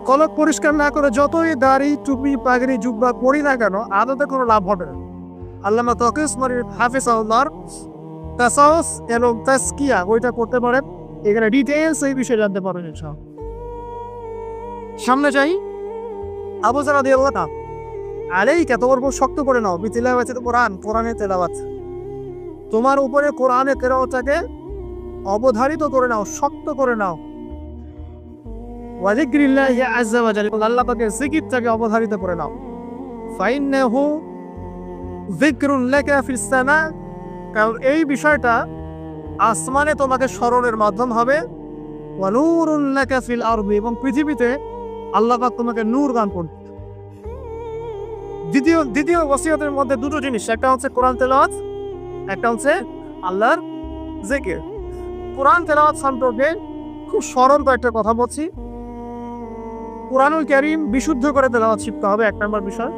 কলব পরিষ্কার না করে যতই দাড়ি টুপি পাগড়ি জুব্বা পরি না কেন, আদতে কোনো লাভ হবে না। আল্লামা তকি উসমানী হাফিজাহুল্লাহর তাসাউস এবং তাসকিয়া ওইটা করতে পারেন, এখানে ডিটেইলস এই বিষয়ে জানতে পারবেন ইনশাআল্লাহ। সামনে যাই। আবু যর রাদিয়াল্লাহু তাআলা আলাইকা, তোমার উপর শক্ত করে নাও, বিতিলাওয়াতিল কোরআন, কোরআনের তেলাওয়াত। তোমার উপরে কোরআনের তেলাওয়াতটাকে অবধারিত করে নাও, শক্ত করে নাও। ওয়া যিকরিল্লাহি আযজা ওয়া জাল্লা, আল্লাহ পাকের জিকিরটাকে অবধারিত করে নাও। ফাইন্নাহু যিকরুন লাকা ফিস সামা, কারণ এই বিষয়টা আসমানে তোমাকে স্মরণের মাধ্যম হবে। ওয়া নূরুন লাকা ফিল আরদি, এবং পৃথিবীতে আল্লাহ পাক তোমাকে নূর দান করবে। দ্বিতীয় ওসিয়তের মধ্যে দুটো জিনিস, একটা হচ্ছে কোরআন তেলাওয়াত, একটা হচ্ছে আল্লাহর জিকির। কোরআন তেলাওয়াত সম্পর্কে খুব সরল একটা কথা বলছি। কোরআনুল কারীম বিশুদ্ধ করে তেলাওয়াত শিখতে হবে, এক নম্বর বিষয়।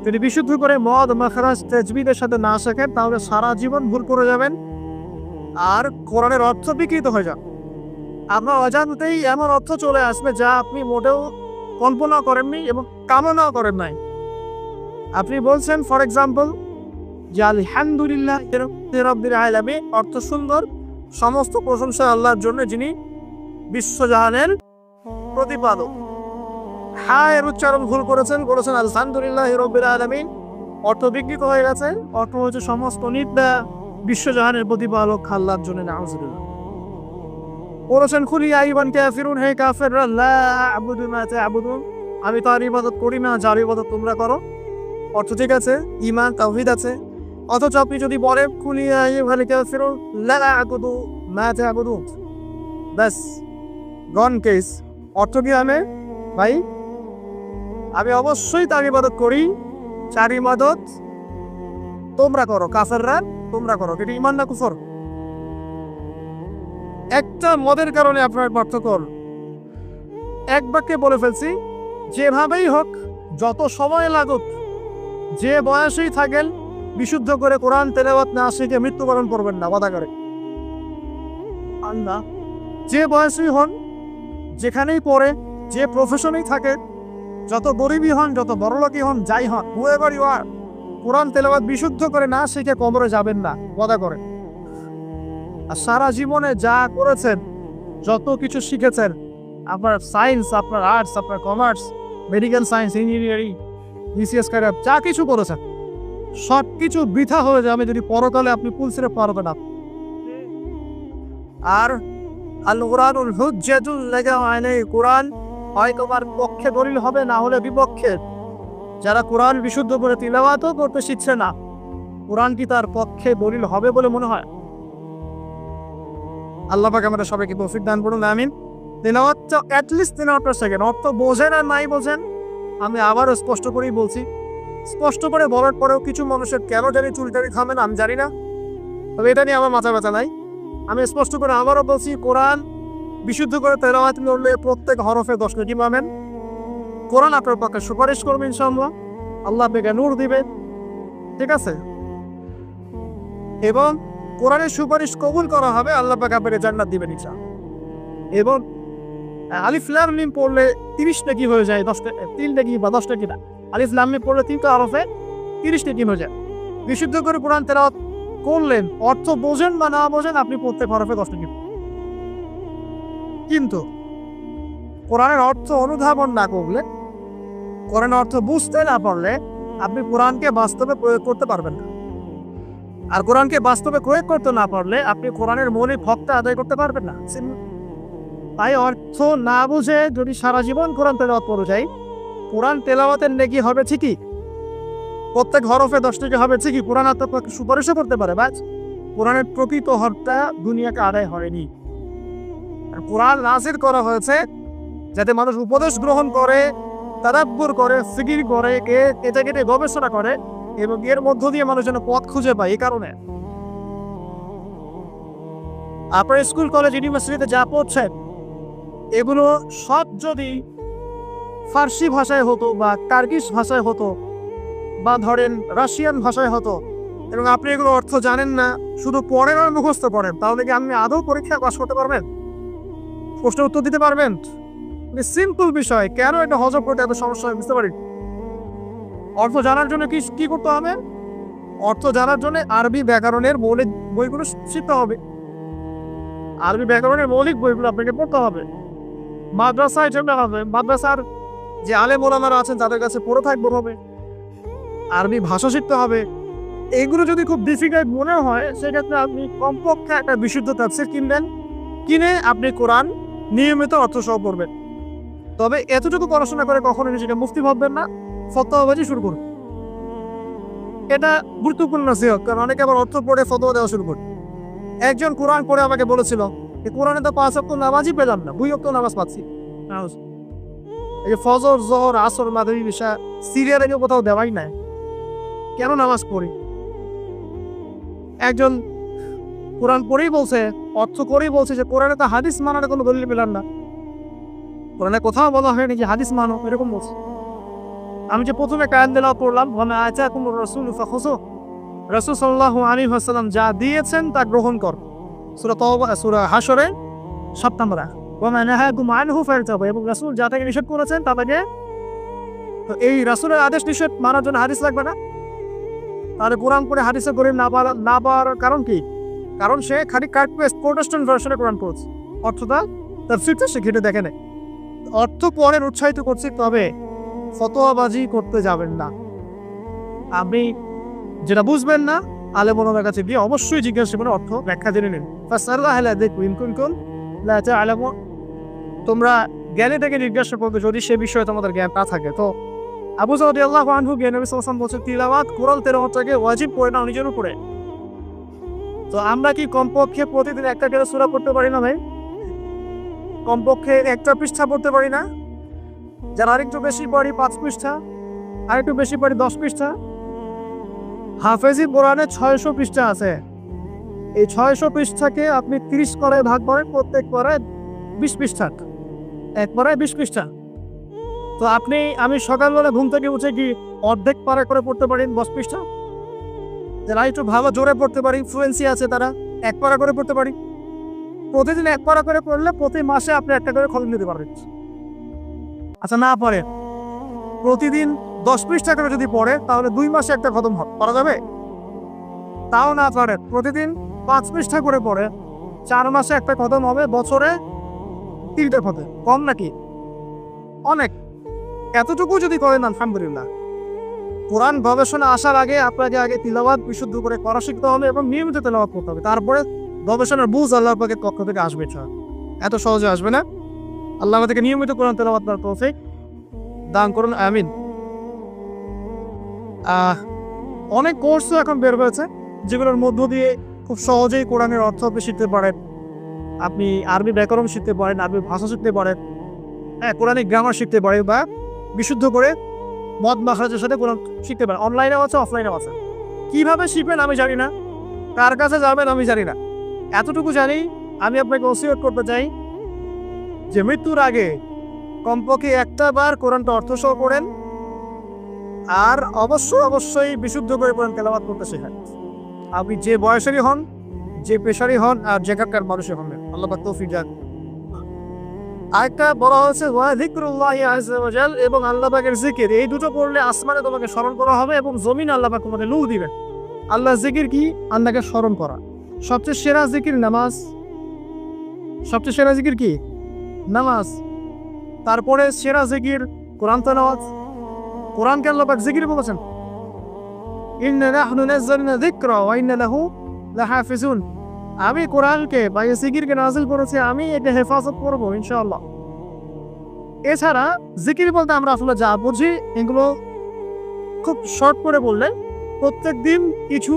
যদি বিশুদ্ধ করে মদ মাখরাজ তাজবিদের সাথে না শেখেন, তাহলে সারা জীবন ভুল করে যাবেন আর কোরআনের অর্থ বিকৃত হয়ে যাবে। আপনার অজান্তেই এমন অর্থ চলে আসবে যা আপনি মোটেও কল্পনা করেননি এবং কামনাও করেন নাই। আপনি বলছেন ফর এক্সাম্পল যে আলহামদুলিল্লাহ রাব্বিল আলামিন, অর্থ সুন্দর, সমস্ত প্রশংসা আল্লাহর জন্য যিনি বিশ্বজাহানের প্রতিপালক। হ্যাঁ, এর উচ্চারণ ভুল করেছেন, বলেছেন আলহামদুলিল্লাহ রাব্বিল আলামিন, অর্থ বিকৃত হয়ে গেছে। অর্থ হচ্ছে সমস্ত নিন্দা বিশ্বজাহানের প্রতিপালক আল্লাহর জন্য, নাউজুবিল্লাহ। বলেছেন কুল ইয়া আইয়ুহাল কাফিরুন, হে কাফেররা, লা আ'বুদু মা তা'বুদুন, আমি তার ইবাদত করি না যার ইবাদত তোমরা করো। অর্থ ঠিক আছে, ঈমান তাওহীদ আছে। অথচ আপনি যদি বলেন কুল ইয়া আইয়ুহাল কাফিরুন লা আ'বুদু মা তা'বুদুন, বাস গন কেস। অর্থ কি হবে ভাই? আমি অবশ্যই তার ইবাদত করি, যার ইবাদত তোমরা করো, কাফেররা তোমরা করো। এটা ঈমান না কুফর? একটা মদের কারণে আপনার পার্থক্য। এক বাক্যে বলে ফেলছি, যেভাবেই হোক, যত সময় লাগুক, যে বয়সেই থাকেন, বিশুদ্ধ করে কোরআন তেলাওয়াত না শিখে মৃত্যুবরণ করবেন না, ওয়াদা করে আল্লাহ। যে বয়সেই হন, যেখানেই পড়ে, যে প্রফেশনেই থাকে, যত গরিবই হন, যত বড়লোকই হন, যাই হন, whoever you are, কোরআন তেলাওয়াত বিশুদ্ধ করে না শিখে কবরে যাবেন না, ওয়াদা করেন। আর সারা জীবনে যা করেছেন, যত কিছু শিখেছেন, আপনার সায়েন্স, আপনার আর্টস, আপনার commerce, medical science, engineering, BCS career, যা কিছু করেছেন, সব কিছু বৃথা হয়ে যাবে যদি পরকালে আপনি পুলসিরে পারবেন না। আর আল কুরআনুল হুজ্জাতুল লাকা আলাইহি, কোরআন হয় তোমার পক্ষে দলিল হবে, না হলে বিপক্ষে। যারা কোরআন বিশুদ্ধ করে তিলাওয়াতও করতে শিখছে না, কোরআন কি তার পক্ষে দলিল হবে বলে মনে হয়? আল্লাহ পাক আমাদের সবাইকে তৌফিক দান করুন, আমিন। তিলাওয়াতটা অ্যাটলিস্ট 3 সেকেন্ড, অর্থ বোঝেন আর নাই বোঝেন, আমি আবারও স্পষ্ট করেই বলছি। স্পষ্ট করে বলার পরেও কিছু মানুষের কেন জানি চুলটারি থামে না, আমি জানি না, তবে এটা নিয়ে আমার মাথা ব্যথা নাই। আমি স্পষ্ট করে আবারও বলছি, কোরআন বিশুদ্ধ করে তেলাওয়াত করলে প্রত্যেক হরফে 10 নেকি পাবেন। কোরআন আপনার পক্ষে সুপারিশ করবে ইনশাআল্লাহ, আল্লাহ আপনাকে নূর দিবে, ঠিক আছে? এবং কোরআনের সুপারিশ কবুল করা হবে, আল্লাহ পাক আপনাকে জান্নাত দিবেন ইনশাআল্লাহ। এবং আলিফ লাম মিম পড়লে 30 নেকি হয়ে যায়, 3 নেকি বা 10 নেকি না। আলিফ লাম মিম পড়লে 3টা হরফে 30 নেকি হয়ে যায়। বিশুদ্ধ করে কোরআন তেলাওয়াত করলেন, অর্থ বোঝেন বা না বোঝেন, আপনি প্রত্যেক হরফে 10 নেকি। কিন্তু কোরআনের অর্থ অনুধাবন না করলে, কোরআনের অর্থ বুঝতে না পারলে, আপনি কোরআনকে বাস্তবে প্রয়োগ করতে পারবেন না। আর কোরআনকে বাস্তবে প্রয়োগ করতে না পারলে, আপনি কোরআনের মৌলিক হকটা আদায় করতে পারবেন না। তাই অর্থ না বুঝে যদি সারা জীবন কোরআন তেলাওয়াত করে যাই, কোরআন তেলাওয়াতের নেকি হবে ঠিকই, প্রত্যেক হরফে 10 নেকি হবে ঠিকই, কোরআন আপনাকে সুপারিশও করতে পারে, বাস কোরআনের প্রকৃত হত্যা দুনিয়াকে আদায় হয়নি। আর কোরআন নাযিল করা হয়েছে যাতে মানুষ উপদেশ গ্রহণ করে, তাদাব্বুর করে, ফিকির করে, এটাকে নিয়ে গবেষণা করে এবং এর মধ্য দিয়ে মানুষ যেন পথ খুঁজে পায়। এই কারণে আপনার স্কুল, কলেজ, ইউনিভার্সিটিতে যা পড়ছেন এগুলো সব যদি ফার্সি ভাষায় হতো বা টার্কিশ ভাষায় হতো বা ধরেন রাশিয়ান ভাষায় হতো এবং আপনি এগুলো অর্থ জানেন না, শুধু পড়েন আর মুখস্থ করেন, তাহলে কি আপনি আদৌ পরীক্ষা পাস করতে পারবেন? প্রশ্নের উত্তর দিতে পারবেন? সিম্পল বিষয়, কেন এটা হজম করতে এত সমস্যা হয় বুঝতে পারি। অর্থ জানার জন্য কি করতে হবে? অর্থ জানার জন্য আরবি ব্যাকরণের মৌলিক বইগুলো শিখতে হবে। আরবি ব্যাকরণের মৌলিক বইগুলো আপনাকে পড়তে হবে। মাদ্রাসায় যেটা হবে, মাদ্রাসার যে আলেম ওলামারা আছেন তাদের কাছে পড়ে থাকতে হবে। আরবি ভাষা শিখতে হবে। এগুলো যদি খুব ডিফিকাল্ট মনে হয় সেক্ষেত্রে আপনি কমপক্ষে একটা বিশুদ্ধ তাফসীর কিনবেন, কিনে আপনি কোরআন নিয়মিত অর্থ সহ পড়বেন। তবে এতটুকু পড়াশোনা করে কখনো নিজেকে মুফতি ভাববেন না, ফতোয়াবাজি শুরু করুন। এটা গুরুত্বপূর্ণ নসিহত, কারণ অনেকে আবার অর্থ পড়ে ফতোয়া দেওয়া শুরু করে। একজন কোরআন পড়ে আমাকে বলেছিল কোরআনে তো 5 ওয়াক্ত নামাজই পেলাম না, 2 ওয়াক্ত নামাজ পাচ্ছি। এই যে ফজর, জোহর, আসর, মাগরিব, ইশা সিরিয়ালে কোথাও দেওয়াই নাই, কেন নামাজ পড়ি? একজন কোরআন পড়েই বলছে, অর্থ করেই বলছে যে কোরআনে তো হাদিস মানার কোনো দলিল পেলাম না, কোরআনে কোথাও বলা হয়নি যে হাদিস মানো, এরকম বলছে। আমি যে প্রথমে কায়াত তেলাওয়াত করলাম, ওয়ামা আতাকুমুর রাসূলু ফাখুযুহু, রাসূল সাল্লাল্লাহু আলাইহি ওয়াসাল্লাম যা দিয়েছেন তা গ্রহণ কর, সূরা তাওবা, সূরা হাশরে 7 নম্বর আয়াত। ওয়ামা নাহাকুম আনহু ফারতাবু, এবং রাসূল যা থেকে নিষেধ করেছেন তা থেকে, তো এই রাসূলের আদেশ নিষেধ মানার জন্য হাদিস লাগবে না? তাহলে কোরআন পড়ে হাদিসে গরিব না পাওয়ার কারণ কি? কারণ সে খালি কাট পেস্ট প্রোটেস্ট্যান্ট ভার্সনে কোরআন পড়ছে, অর্থটা তাফসীরটা সে ঘেটে দেখে নেয়। অর্থ পড়েন উৎসাহিত করছি, তবে ফতোয়াবাজি করতে যাবেন না। আপনি যেটা বুঝবেন না আলেম ওলামার কাছে গিয়ে অবশ্যই জিজ্ঞাসা করে অর্থ ব্যাখ্যা জেনে নিন। ফাসআলুহু আহলা যিকরি ইন কুনতুম লা তা'লামুন, তোমরা জ্ঞানী থেকে জিজ্ঞাসা করবে যদি সে বিষয়ে তোমাদের জ্ঞান না থাকে। তো আবু যর রাদিয়াল্লাহু আনহু নবী সাল্লাল্লাহু আলাইহি ওয়াসাল্লাম বলেছেন, তিলাওয়াত, কোরআন তেলাওয়াতটাকে ওয়াজিব করে নাও নিজের উপরে। তো আমরা কি কমপক্ষে প্রতিদিন একটা করে সূরা পড়তে পারি না ভাই? কমপক্ষে একটা পৃষ্ঠা পড়তে পারি না? যারা আরেকটু বেশি পড়ি 5 পৃষ্ঠা, আরেকটু বেশি পড়ি 10 পৃষ্ঠা। হাফেজি কোরআনে 600 পৃষ্ঠা আছে। এই 600 পৃষ্ঠাকে আপনি 30 পারায় ভাগ করেন, প্রত্যেক পারায় 20 পৃষ্ঠা, এক পারায় 20 পৃষ্ঠা। তো আমি সকালবেলা ঘুম থেকে উঠে কি অর্ধেক পারা করে পড়তে পারি 10 পৃষ্ঠা? যারা একটু ভালো জোরে পড়তে পারি, ফ্লুয়েন্সি আছে, তারা 1 পারা করে পড়তে পারি। প্রতিদিন 1 পারা করে পড়লে প্রতি মাসে আপনি একটা করে খতম নিতে পারবেন। আচ্ছা, না পড়ে প্রতিদিন 10 পৃষ্ঠা করে যদি পড়ে তাহলে 2 মাসে একটা খতম করা যাবে? তাও না পারে, প্রতিদিন 5 পৃষ্ঠা করে পড়ে 4 মাসে একটা খতম হবে, বছরে 3টে খতম। কম নাকি? অনেক। এতটুকু যদি করেন আলহামদুলিল্লাহ। কোরআন গবেষণা আসার আগে আপনাকে আগে তিলাওয়াত বিশুদ্ধ করে করা শিখতে হবে এবং নিয়মিত তেলাওয়াত করতে হবে, তারপরে গবেষণার বুঝ আল্লাহ পাকের পক্ষ থেকে আসবে। এত সহজে আসবে না। আল্লাহ আমাদেরকে নিয়মিত কোরআন তেলাওয়াত করার তৌফিক দান করুন, আমিন। অনেক কোর্সও এখন বের হয়েছে যেগুলোর মধ্য দিয়ে খুব সহজেই কোরআনের অর্থ আপনি শিখতে পারেন। আপনি আরবি ব্যাকরণ শিখতে পারেন, আরবি ভাষা শিখতে পারেন, কোরআনিক গ্রামার শিখতে পারেন, বা বিশুদ্ধ করে মদ মাখরাজের সাথে কোরআন শিখতে পারেন। অনলাইনেও আছে, অফলাইনেও আছে। কিভাবে শিখবেন আমি জানি না, কার কাছে যাবেন আমি জানি না। এতটুকু জানি, আমি আপনাকে ওসিয়ত করতে চাই যে মৃত্যুর আগে কমপক্ষে একটা বার কোরআনটা অর্থসহ পড়েন, আর অবশ্যই বিশুদ্ধ করে কোরআন তেলাওয়াত করতে শেখান। আপনি যে বয়সেরই হন, যে পেশারই হন, আর যেখানকার মানুষই হন, আল্লাহ পাক তৌফিক দেন। আরেকটা বলা হয়েছে ওয়া যিকরুল্লাহি আযজা ওয়া জাল, এবং আল্লাহ পাকের জিকির, এই দুটো পড়লে আসমানে তোমাকে স্মরণ করা হবে এবং জমিন আল্লাহ পাক তোমাকে নূর দিবেন। আল্লাহ জিকির কি? আল্লাহকে স্মরণ করা। সবচেয়ে সেরা জিকির নামাজ। সবচেয়ে সেরা জিকির কি? নামাজ। তারপরে সেরা জিকির কোরআন তেলাওয়াত। কোরআনকে আল্লাহ পাক জিকির বলেছেন, ইন্না নাহনু নাযালনা যিকরা ওয়া ইন্না লাহু লাহাফিজুন। আমি কোরআনকে বা এই জিকিরকে নাযিল করেছি, আমি এটা হেফাজত করব ইনশাআল্লাহ। এছাড়া জিকির বলতে আমরা আসলে যা বুঝি এগুলো খুব শর্ট করে বললে প্রত্যেক দিন কিছু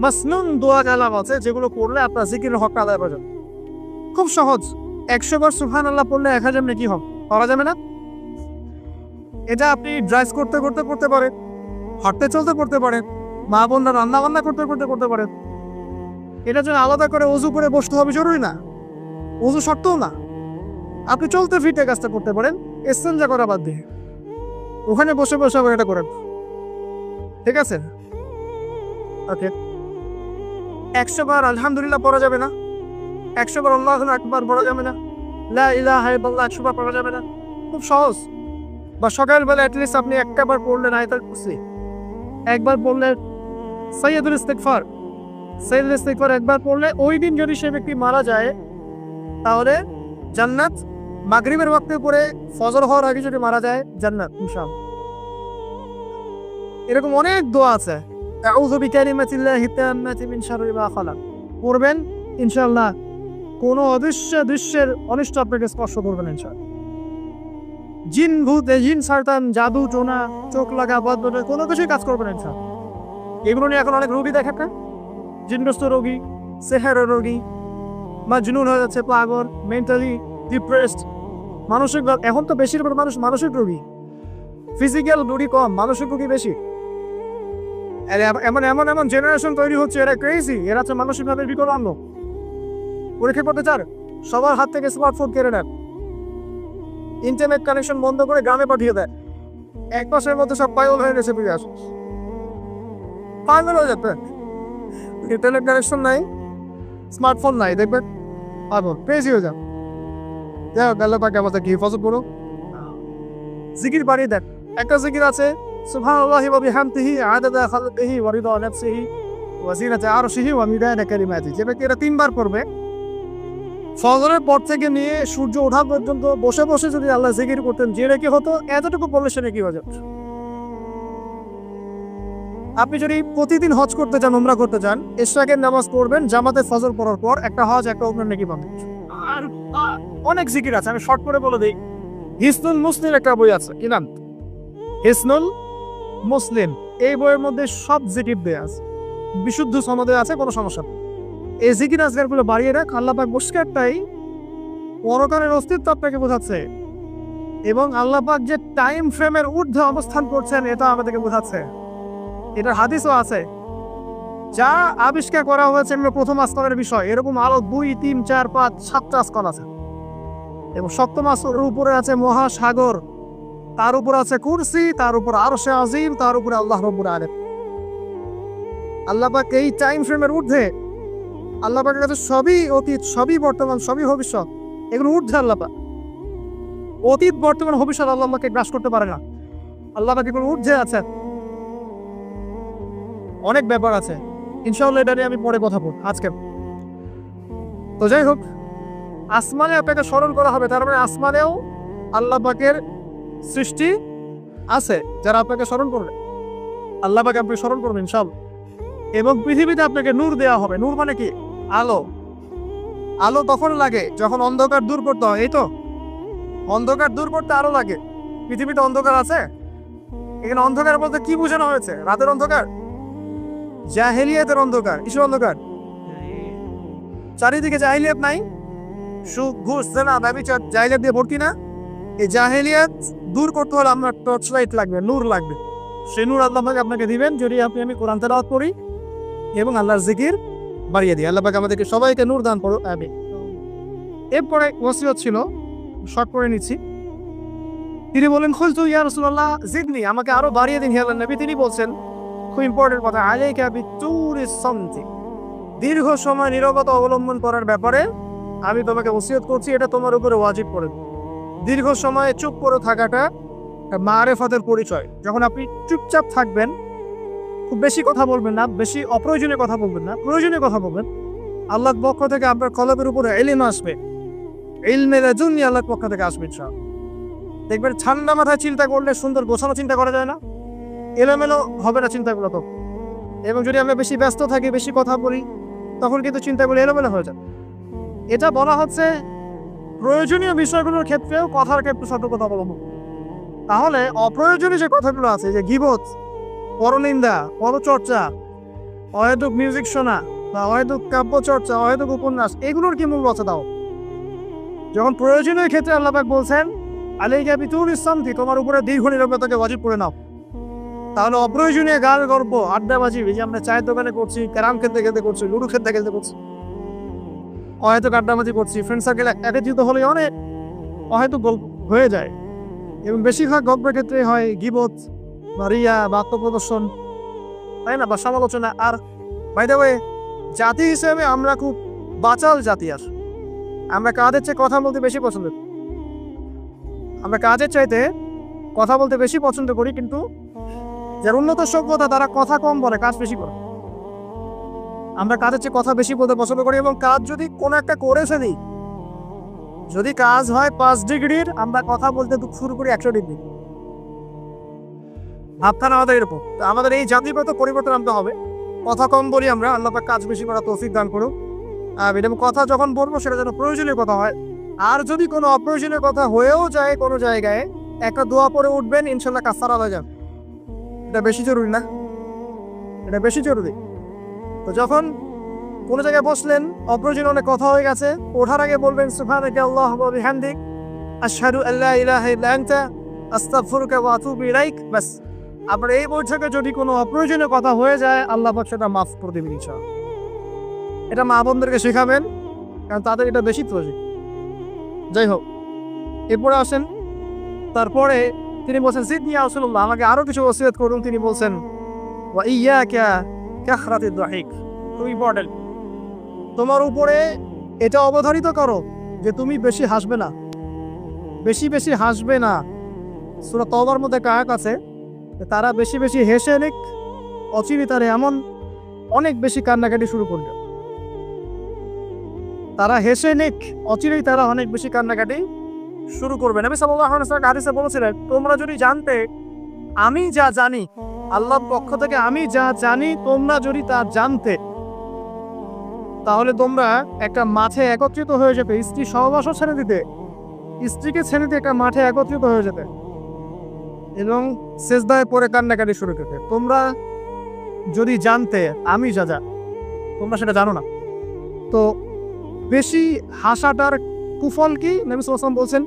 মাসনুন দোয়া কালাম আছে যেগুলো পড়লে আপনার জিকিরের হক আদায় করা যাবে। খুব সহজ, 100 বার সুবহানাল্লাহ পড়লে 1000 নেকি হবে, পাওয়া যাবে না? এটা আপনি ড্রাইভ করতে করতে করতে পারেন, হাঁটতে চলতে করতে পারেন, মা বোনরা রান্না বান্না করতে করতে করতে পারেন। এটার জন্য আলাদা করে ওযু করে বসতে হবে জরুরি না, ওযু শর্তও না। আপনি চলতে ফিরতে কাজটা করতে পারেন, ইস্তেঞ্জা করা বাদ দিয়ে ওখানে বসে বসে এটা করেন, ঠিক আছে? ওকে, 100 বার আলহামদুলিল্লাহ পড়া যাবে না, 100 বার আল্লাহু আকবার পড়া যাবে না, লা ইলাহা ইল্লাল্লাহ 100 বার পড়া যাবে না। খুব সহজ। বা সকালবেলা অ্যাটলিস্ট আপনি একটা বার পড়লেন আয়াতুল কুরসি, একবার পড়লেন সাইয়্যিদুল ইস্তিগফার, সাইয়্যিদুল ইস্তিগফার একবার পড়লে ওই দিন যদি সে ব্যক্তি মারা যায় তাহলে জান্নাত। মাগরিবের ওয়াক্তে পড়ে ফজর হওয়ার আগে যদি মারা যায় জান্নাত ইনশাআল্লাহ। এরকম অনেক দোয়া আছে। আউযু বিকালিমাতিল্লাহি তাম্মাতি মিন শাররি মা খালাক পড়বেন ইনশাআল্লাহ। কোনো দৃশ্যের অনিষ্ট আপনাকে স্পর্শ করবে না ইনশাআল্লাহ। জিন ভূত, জিন শয়তান, জাদু টোনা, চোখ লাগা বদবদে কোনো কিছুই কাজ করবে না ইনশাআল্লাহ। এগুলো নিয়ে এখন অনেক রোগী দেখেন না, জিনগ্রস্ত রোগী, সেহের রোগী, মাজনুন হয়ে যাচ্ছে, পাগল, মেন্টালি ডিপ্রেসড, মানসিক। এখন তো বেশিরভাগ মানুষ মানসিক রোগী, ফিজিক্যাল রোগী কম, মানসিক রোগী বেশি। এমন এমন এমন জেনারেশন তৈরি হচ্ছে, এরা ক্রেজি, এরা হচ্ছে মানসিকভাবে বিকলাঙ্গ। পরীক্ষা করতে চান, সবার হাত থেকে স্মার্টফোন কেড়ে নেন, ইন্টারনেট কানেকশন বন্ধ করে গ্রামে পাঠিয়ে দেয়, 1 মাসের মধ্যে সব পাগল হয়ে গেছে, ফিরে আসো পাগল হয়ে যাবে। ইন্টারনেট কানেকশন নাই, স্মার্টফোন নাই, দেখবেন পাগল ক্রেজি হয়ে যান। যাই হোক, আল্লাহ পাক আমাদের কি হেফাজত করুন। জিকির বাড়িয়ে দেন। একটা জিকির আছে, সুবহানাল্লাহি ওয়া বিহামদিহি আদাদা খালকিহি ওয়া রিদা নাফসিহি ওয়া জিনাতা আরশিহি ওয়া মিদাদা কালিমাতিহি। যে ব্যক্তি এটা 3 বার পড়বে, ফজরের পর থেকে নিয়ে সূর্য ওঠা পর্যন্ত বসে বসে যদি আল্লাহ জিকির করতেন, যে নাকি হতো এতটুকু পড়লে সে নাকি হয়ে যেত। আপনি যদি প্রতিদিন হজ করতে চান, উমরা করতে চান, ইশরাকের নামাজ পড়বেন জামাতে ফজর পড়ার পর, একটা হজ একটা উমরা নাকি পাবেন। আর অনেক জিকির আছে, আমি শর্ট করে বলে দিই। হিসনুল মুসলিম একটা বই আছে, কি নাম? হিসনুল মুসলিম। এই বইয়ের মধ্যে সব জিকির দেয়া আছে, বিশুদ্ধ সনদে আছে, কোনো সমস্যা নেই। এই জিকির আজকারগুলো বাড়িয়ে রাখ। আল্লাহ পাক পরিষ্কারটাই পরকালের অস্তিত্ব আপনাকে বোঝাচ্ছে, এবং আল্লাহ পাক যে টাইম ফ্রেমের ঊর্ধ্বে অবস্থান করছেন এটা আমাদেরকে বোঝাচ্ছে। এটার হাদিসও আছে, যা আবিষ্কার করা হয়েছে প্রথম আসমানের বিষয়, এরকম আরো 2, 3, 4, 5, 7টা আসমান আছে। এবং সপ্তম আসমানের উপরে আছে মহাসাগর, তার উপর আছে কুরসি, তার উপর আরশে আজিম, তার উপরে আল্লাহ রাব্বুল আলামিন। আল্লাহ পাক এই টাইম ফ্রেমের ঊর্ধ্বে, আল্লাহ পাকের কাছে সবই অতীত, সবই বর্তমান, সবই ভবিষ্যৎ, এগুলো ঊর্ধ্বে আল্লাহ পাক। অতীত, বর্তমান, ভবিষ্যৎ আল্লাহ পাককে গ্রাস করতে পারে না। আল্লাহ পাক এগুলো ঊর্ধ্বে আছে। অনেক ব্যাপার আছে, ইনশাআল্লাহ এটা নিয়ে আমি পরে কথা বলবো আজকে। তো যাই হোক, আসমানে আপনাকে স্মরণ করা হবে, তার মানে আসমানেও আল্লাহ পাকের সৃষ্টি আছে যারা আপনাকে স্মরণ করবে। আল্লাহ পাক আপনি স্মরণ করবেন ইনশাআল্লাহ। এবং পৃথিবীতে আপনাকে নূর দেওয়া হবে। নূর মানে কি? আলো। আলো তখন লাগে যখন অন্ধকার দূর করতে হয়, এই তো অন্ধকার দূর করতে আলো লাগে। পৃথিবীতে অন্ধকার আছে, এখানে অন্ধকার বলতে কি বোঝানো হয়েছে? রাতের অন্ধকার, জাহেলিয়াতের অন্ধকার। কিসের অন্ধকার? চারিদিকে জাহেলিয়াত নাই, সুদ ঘুষ জেনা ব্যভিচার জাহেলিয়াত দিয়ে ভর্তি না? এই জাহেলিয়াত দূর করতে হলে আপনার টর্চ লাইট লাগবে, নূর লাগবে। সেই নূর আল্লাহ পাক আপনাকে দিবেন যদি আমি কোরআন তেলাওয়াত করি এবং আল্লাহর জিকির বাড়িয়ে দিই। আল্লাহ পাক আমাদেরকে সবাইকে নূর দান করো, আমিন। এরপরে ওসিয়ত ছিল, শর্ট করে নিচ্ছি। তিনি বলেন, খুলতু ইয়া রাসূলুল্লাহ জিদনি, আমাকে আরো বাড়িয়ে দিন হে আল্লাহর নবী। তিনি বলছেন খুব ইম্পর্টেন্ট কথা, আলাইকা বিতুরিস সামতি, দীর্ঘ সময় নীরবতা অবলম্বন করার ব্যাপারে আমি তোমাকে ওসিয়ত করছি, এটা তোমার উপরে ওয়াজিব করে। দীর্ঘ সময় চুপ করে থাকাটা মারেফাতের পরিচয়। যখন আপনি চুপচাপ থাকবেন, খুব বেশি কথা বলবেন না, বেশি অপ্রয়োজনীয় কথা বলবেন না, প্রয়োজনীয় কথা বলবেন, আল্লাহর পক্ষ থেকে আপনার কলবের উপরে ইলম আসবে, ইলমে লাদুন্নি আল্লাহর পক্ষ থেকে আসবে ইনশাআল্লাহ। দেখবেন ঠান্ডা মাথায় চিন্তা করলে সুন্দর গোছানো চিন্তা করা যায় না, এলোমেলো হবে না চিন্তাগুলো তো। এবং যদি আমরা বেশি ব্যস্ত থাকি, বেশি কথা বলি, তখন কিন্তু চিন্তাগুলো এলোমেলো হয়ে যায়। এটা বলা হচ্ছে প্রয়োজনীয় বিষয়গুলোর ক্ষেত্রেও কথার ক্ষেত্রে সতর্কতা অবলম্বন। তাহলে অপ্রয়োজনীয় যে কথাগুলো আছে, যে গীবত, পরনিন্দা, পরচর্চা, অহেতুক মিউজিক শোনা বা অহেতুক কাব্য চর্চা, অহেতুক উপন্যাস, এগুলোর কি মূল কথা দাও? যখন প্রয়োজনীয় ক্ষেত্রে আল্লাহ পাক বলছেন আলাইকা বিতুল ইসলামতি, তোমার উপরে দীর্ঘ নিরবতাকে ওয়াজিব করে নাও, তাহলে অপ্রয়োজনীয় গান গল্প আড্ডাবাজি, যে আমরা চায়ের দোকানে করছি, ক্যারাম খেলতে খেলতে করছি, লুডো খেলতে খেলতে করছি, অহেতুক আড্ডাবাজি করছি, ফ্রেন্ড সার্কেল একত্রিত হলে অনেক অহেতুক গল্প হয়ে যায়। এবং বেশিরভাগ গল্পের ক্ষেত্রে হয় গীবত বা রিয়া বা আত্মপ্রদর্শন, তাই না, বা সমালোচনা। আর বাই দ্য ওয়ে, জাতি হিসেবে আমরা খুব বাচাল জাতি। আর আমরা কাজের চেয়ে কথা বলতে বেশি পছন্দ করি, আমরা কাজের চাইতে কথা বলতে বেশি পছন্দ করি, কিন্তু যার উন্নত সভ্যতা তারা কথা কম বলে, কাজ বেশি করে। আমরা কাজের চেয়ে কথা বেশি বলতে পছন্দ করি, এবং কাজ যদি কোনো একটা করে ফেলি, যদি কাজ হয় 5 ডিগ্রির, আমরা কথা বলতে শুরু করি 100 ডিগ্রি। ভাবখানা আমাদের এরকম। তো আমাদের এই জাতিগত পরিবর্তন আনতে হবে। কথা কম বলি আমরা, আল্লাহ পাক কাজ বেশি করা তৌফিক দান করুক। এবং কথা যখন বলবো সেটা যেন প্রয়োজনীয় কথা হয়। আর যদি কোনো অপ্রয়োজনীয় কথা হয়েও যায় কোনো জায়গায়, একটা দোয়া পরে উঠবেন, ইনশাল্লাহ কাজ সারা হয়ে যাবে। এটা বেশি জরুরি না? এটা বেশি জরুরি। তো যখন কোনো জায়গায় বসলেন, অপ্রয়োজনীয় অনেক কথা হয়ে গেছে, ওঠার আগে বলবেন সুবহানাকা আল্লাহুম্মা ওয়া বিহামদিক আশহাদু আল্লা ইলাহা ইল্লা আনতা আস্তাগফিরুকা ওয়া আতুবু ইলাইক। বাস। আপনার এই বৈঠকে যদি কোনো অপ্রয়োজনীয় কথা হয়ে যায়, আল্লাহ পাক সেটা মাফ করে দেবেন ইনশাআল্লাহ। এটা মা বোনদেরকে শেখাবেন, কারণ তাদের এটা বেশি প্রয়োজন। যাই হোক, এরপরে আসেন, তারপরে তিনি বলছেন জিদনি ইয়া রাসূলুল্লাহ, আমাকে আরো কিছু ওসিয়ত করুন। তিনি বলছেন ওয়া ইয়াকা কাহরাতিদ দাহিক, খুব ইম্পর্টেন্ট, তোমার উপরে এটা অবধারিত করো যে তুমি বেশি হাসবে না, বেশি বেশি হাসবে না। সূরা তাওবার মধ্যে একটা আয়াত আছে, তারা বেশি বেশি হেসে নিক, অচিরিতারে এমন অনেক বেশি কান্নাকাটি শুরু করবে। তারা হেসে নিক, অচিরেই তারা অনেক বেশি কান্নাকাটি শুরু করবে। নবী সাল্লাল্লাহু আলাইহি ওয়াসাল্লাম হাদিসে বলেছিলেন, তোমরা যদি জানতে আমি যা জানি, আল্লাহর পক্ষ থেকে আমি যা জানি, তোমরা যদি তা জানতে, তাহলে তোমরা একটা মাঠে একত্রিত হয়ে যেতে, স্ত্রী সহবাসও ছেড়ে দিতে, স্ত্রীকে ছেড়ে দিয়ে একটা মাঠে একত্রিত হয়ে যেতে এবং সেজদায় পড়ে কান্নাকাটি শুরু করতে। তোমরা যদি জানতে আমি যা যা, তোমরা সেটা জানো না। তো বেশি হাসাটার কুফল কি? নবী সাল্লাল্লাহু আলাইহি ওয়াসাল্লাম বলছেন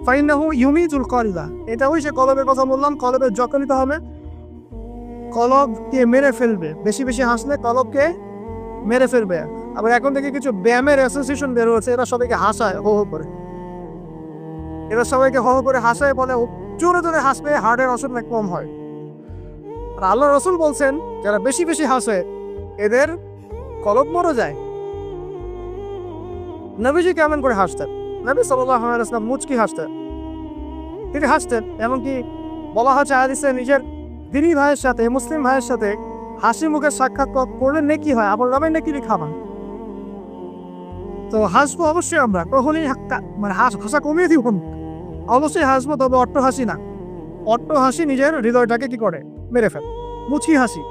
ফাইন্নাহু ইউমিজুল কলবা, এটা ওই যে কলবের কথা বললাম, কলবের যত্ন নিতে হবে, কলবকে মেরে ফেলবে। বেশি বেশি হাসলে কলবকে মেরে ফেলবে। আবার এখন থেকে কিছু ব্যায়ামের অ্যাসোসিয়েশন বের হয়েছে, এরা সবাইকে হাসায়, হো হো করে, এরা সবাইকে হো হো করে হাসায়, বলে জোরে জোরে হাসলে হার্টের অসুখ নাকি কম হয়। আর আল্লাহ রাসূল বলছেন যারা বেশি বেশি হাসে এদের কলব মরে যায়। নবীজি কেমন করে হাসতেন? নবী সাল্লাল্লাহু আলাইহি ওয়াসাল্লাম মুচকি হাসতেন, তিনি হাসতেন। এমনকি বলা হচ্ছে হাদিসে, নিজের দিনী ভাইয়ের সাথে, মুসলিম ভাইয়ের সাথে হাসি মুখে সাক্ষাৎ করলে নেকি হয়, আবার নামে নেকি খাবেন। তো হাসবো অবশ্যই, আমরা কখনই মানে হাসা কমিয়ে দিব, অবশ্যই হাসবো, তবে অট্ট হাসি না। অট্ট হাসি নিজের হৃদয়টাকে কি করে, মেরে ফেলে, মুচকি হাসি।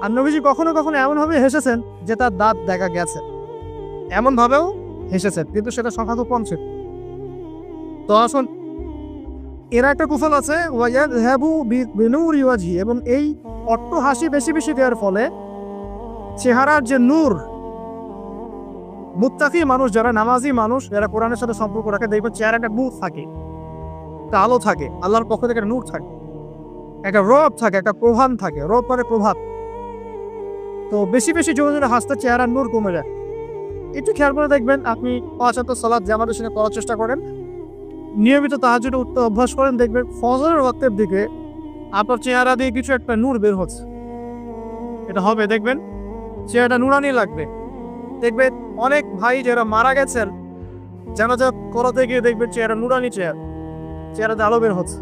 আর নবীজি কখনো কখনো এমনভাবে হেসেছেন যে তার দাঁত দেখা গেছে, এমনভাবেও হেসেছেন, কিন্তু সেটা সংখ্যা খুব কম ছিল। তো আসুন, এরা একটা কুফল আছে ওয়ায়াযহাবু বিনূরি ওয়াজহি, এবং এই অট্ট হাসি বেশি বেশি দেওয়ার ফলে চেহারার যে নূর, মুত্তাকি মানুষ যারা, নামাজি মানুষ যারা কোরআনের সাথে সম্পর্ক রাখে, দেখবেন চেহারা একটা নূর থাকে, একটা আলো থাকে, আল্লাহর পক্ষ থেকে একটা নূর থাকে, একটা রব থাকে, একটা প্রভাব থাকে। রব মানে প্রভাব। তো বেশি বেশি জোরে জোরে হাসতে চেহারার নূর কমে যায়। একটু খেয়াল করে দেখবেন, আপনি 5 ওয়াক্ত সালাত জামাতের সঙ্গে পড়ার চেষ্টা করেন, নিয়মিত তাহাজ্জুদে উঠতে অভ্যাস করেন, দেখবেন ফজরের ওয়াক্তের দিকে আপনার চেহারা দিয়ে কিছু একটা নূর বের হচ্ছে। এটা হবে, দেখবেন চেহারাটা নুরানি লাগবে। দেখবেন অনেক ভাই যারা মারা গেছেন, জানাজা করাতে গিয়ে দেখবেন চেহারা নুরানি, চেহারাতে আলো বের হচ্ছে।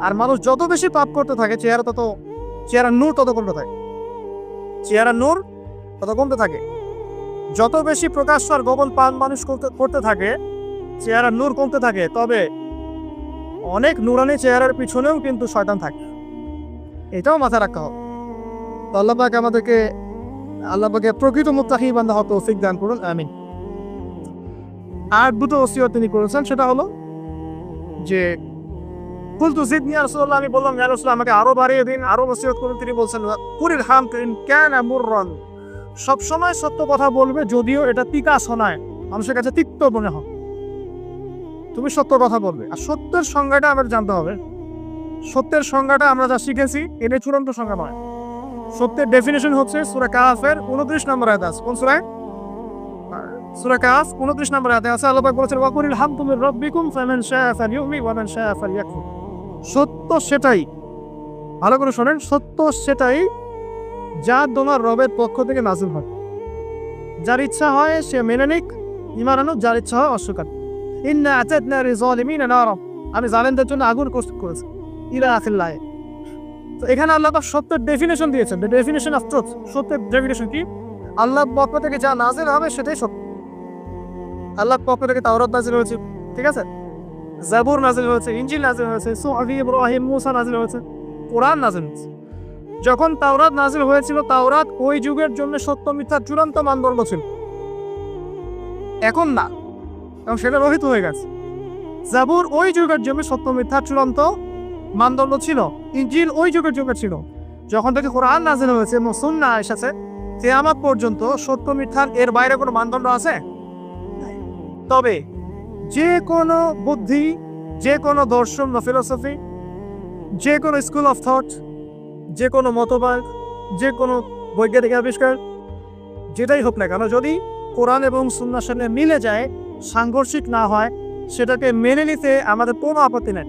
আর মানুষ যত বেশি পাপ করতে থাকে, চেহারা নূর তত কমতে থাকে, চেহারা নূর তত কমতে থাকে। যত বেশি প্রকাশ্য আর গোপন পান মানুষ করতে থাকে, চেহারা নূর কমতে থাকে। তবে অনেক নুরানি চেহারার পিছনেও কিন্তু শয়তান থাকে, এটাও মাথায় রাখতে হবে। তো আল্লাহ পাক আমাদেরকে, আল্লাহ পাকে প্রকৃত মুত্তাকি বান্দা হওয়ার তৌফিক দান করুন, আমিন। আর দুটো ওসিয়ত তিনি করেছেন, সেটা হলো যে কুলতু জিদনি ইয়া রাসূলুল্লাহ, আমি বললাম ইয়া রাসূলুল্লাহ আমাকে আরো বাড়িয়ে দিন, আরো নসিহত করুন। তিনি বলছেন কুলিল হামক ইন কানা মুররান, সবসময় সত্য কথা বলবে যদিও এটা তিতা শোনায়, মানুষের কাছে তিক্ত মনে হয়, তুমি সত্য কথা বলবে। আর সত্যের সংজ্ঞাটা আমাদের জানতে হবে। সত্যের সংজ্ঞাটা আমরা যা শিখেছি এটা চূড়ান্ত সংজ্ঞা নয়। সত্যের ডেফিনেশন হচ্ছে সূরা কাহফের 29 নম্বর আয়াত আছে। কোন সূরা? সূরা কাহফ 29 নম্বর আয়াতে আছে, আল্লাহ পাক বলেছেন ওয়াকুলিল হামদু মির রাব্বিকুম ফামান শাআ ফালইউমিন ওয়া মান শাআ ফালইয়াকফুর। সত্য সেটাই, ভালো করে শোনেন, সত্য সেটাই যা তোমার রবের পক্ষ থেকে নাযিল হয়। যার ইচ্ছা হয় সে মেনে নিক, ঈমান আনুক, যার ইচ্ছা হয় অস্বীকার। ইন্না আতাদনা লিযালিমিনা নারা, আমি জালেমদের জন্য আগুন প্রস্তুত করেছি, ইলা আখির আয়াত। তো এখানে আল্লাহ পাক সত্যের ডেফিনেশন দিয়েছেন, দ্য ডেফিনেশন অফ ট্রুথ। সত্যের ডেফিনেশন কি? আল্লাহর পক্ষ থেকে যা নাযিল হবে সেটাই সত্য। আল্লাহর পক্ষ থেকে তাওরাত নাযিল হয়েছে, ঠিক আছে, জাবুর নাযিল হয়েছে, ইনজিল নাযিল হয়েছে, সুহফ ইব্রাহিম মুসা নাযিল হয়েছে, কোরআন নাযিল হয়েছে। যখন তাওরাত নাযিল হয়েছিল, তাওরাত ওই যুগের জন্য সত্য মিথ্যার চূড়ান্ত মানদণ্ড ছিল। এখন না, এবং সেটা রহিত হয়ে গেছে। জাবুর ওই যুগের জন্য সত্য মিথ্যার চূড়ান্ত মানদণ্ড ছিল। ইনজিল ওই যুগের ছিল। যখন থেকে কোরআন নাযিল হয়েছে এবং সুন্নাহ এসেছে, কিয়ামত পর্যন্ত সত্য মিথ্যার এর বাইরে কোনো মানদণ্ড আছে? তবে যে কোনো বুদ্ধি, যে কোনো দর্শন বা ফিলোসফি, যে কোনো স্কুল অফ থট, যে কোনো মতবাদ, যে কোনো বৈজ্ঞানিক আবিষ্কার, যেটাই হোক না কেন, যদি কোরআন এবং সুন্নাহর সাথে মিলে যায়, সাংঘর্ষিক না হয়, সেটাকে মেনে নিতে আমাদের কোনো আপত্তি নেই,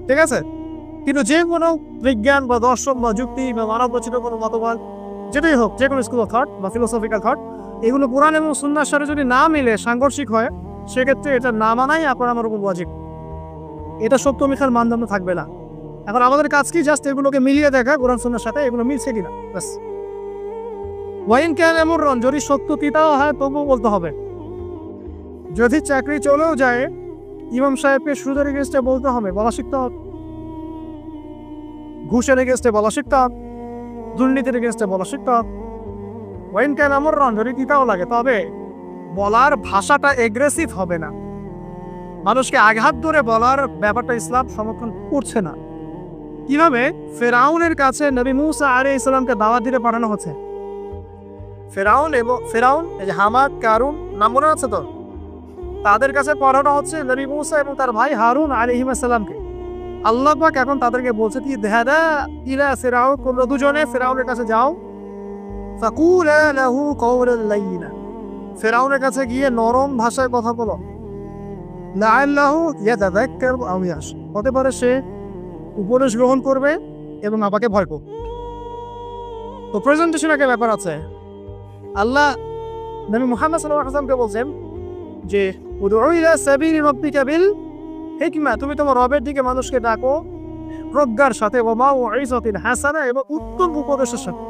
ঠিক আছে। কিন্তু যে কোনো বিজ্ঞান বা দর্শন বা যুক্তি বা মানব রচিত কোনো মতবাদ, যেটাই হোক, যে কোনো স্কুল অফ থট বা ফিলোসফিক্যাল থট, এগুলো কোরআন এবং সুন্নাহর সাথে যদি না মিলে সাংঘর্ষিক হয়, সেক্ষেত্রে এটা না মানাই আপনার আমার উপর ওয়াজিব। এটা সত্য মিথ্যার মানদণ্ড থাকবে না। এখন আমাদের কাজ কি? জাস্ট এগুলোকে মিলিয়ে দেখা কোরআন সুন্নাহর সাথে, এগুলো মিলছে কিনা, ব্যাস। ওয়াইন কানা মুররান, যদি সত্য তিতাও হয় তবুও বলতে হবে। যদি চাকরি চলেও যায়, ইমাম সাহেবকে সুদের এগেইনস্টে বলতে হবে, বলা শিখতে হবে। ঘুষের এগেইনস্টে বলা শিখতে হবে, দুর্নীতির এগেইনস্টে বলা শিখতে হবে। ওয়াইন কানা মুররান, যদি তিতাও লাগে, তবে বলার ভাষাটা এগ্রেসিভ হবে না। মানুষকে আঘাত ধরে বলার ব্যাপারটা ইসলাম সমর্থন করছে না। কিভাবে? ফেরাউনের কাছে নবী মুসা আলাইহিস সালামকে দাওয়াত দিতে পাঠানো হচ্ছে। ফেরাউন এই যে হামাদ, কারুন নাম মনে আছে তো, তাদের কাছে পাঠানো হচ্ছে নবী মুসা এবং তার ভাই হারুন আলাইহিস সালামকে। আল্লাহ পাক এখন তাদেরকে বলছে কি, যাহাবা ইলা ফিরাউন, তোমরা দুজনে ফেরাউনের কাছে যাও, ফাকুলা লাহু কাওলান লাইয়িনা, ফেরাউনের কাছে গিয়ে নরম ভাষায় কথা বলো, লাআল্লাহু ইয়াতাযাক্কারু আও ইয়াখশা, হতে পারে সে উপদেশ গ্রহণ করবে এবং আমাকে ভয় করবে। তো প্রেজেন্টেশন একটা ব্যাপার আছে। আল্লাহ নবী মুহাম্মদ সাল্লাল্লাহু আলাইহি ওয়াসাল্লামকে বলছেন যে উদউ ইলা সাবিলি রাব্বিকা বিল হিকমা, তুমি তোমার রবের দিকে মানুষকে ডাকো প্রজ্ঞার সাথে, ওয়া মাউইযাতিন হাসানা, এবং উত্তম উপদেশের সাথে,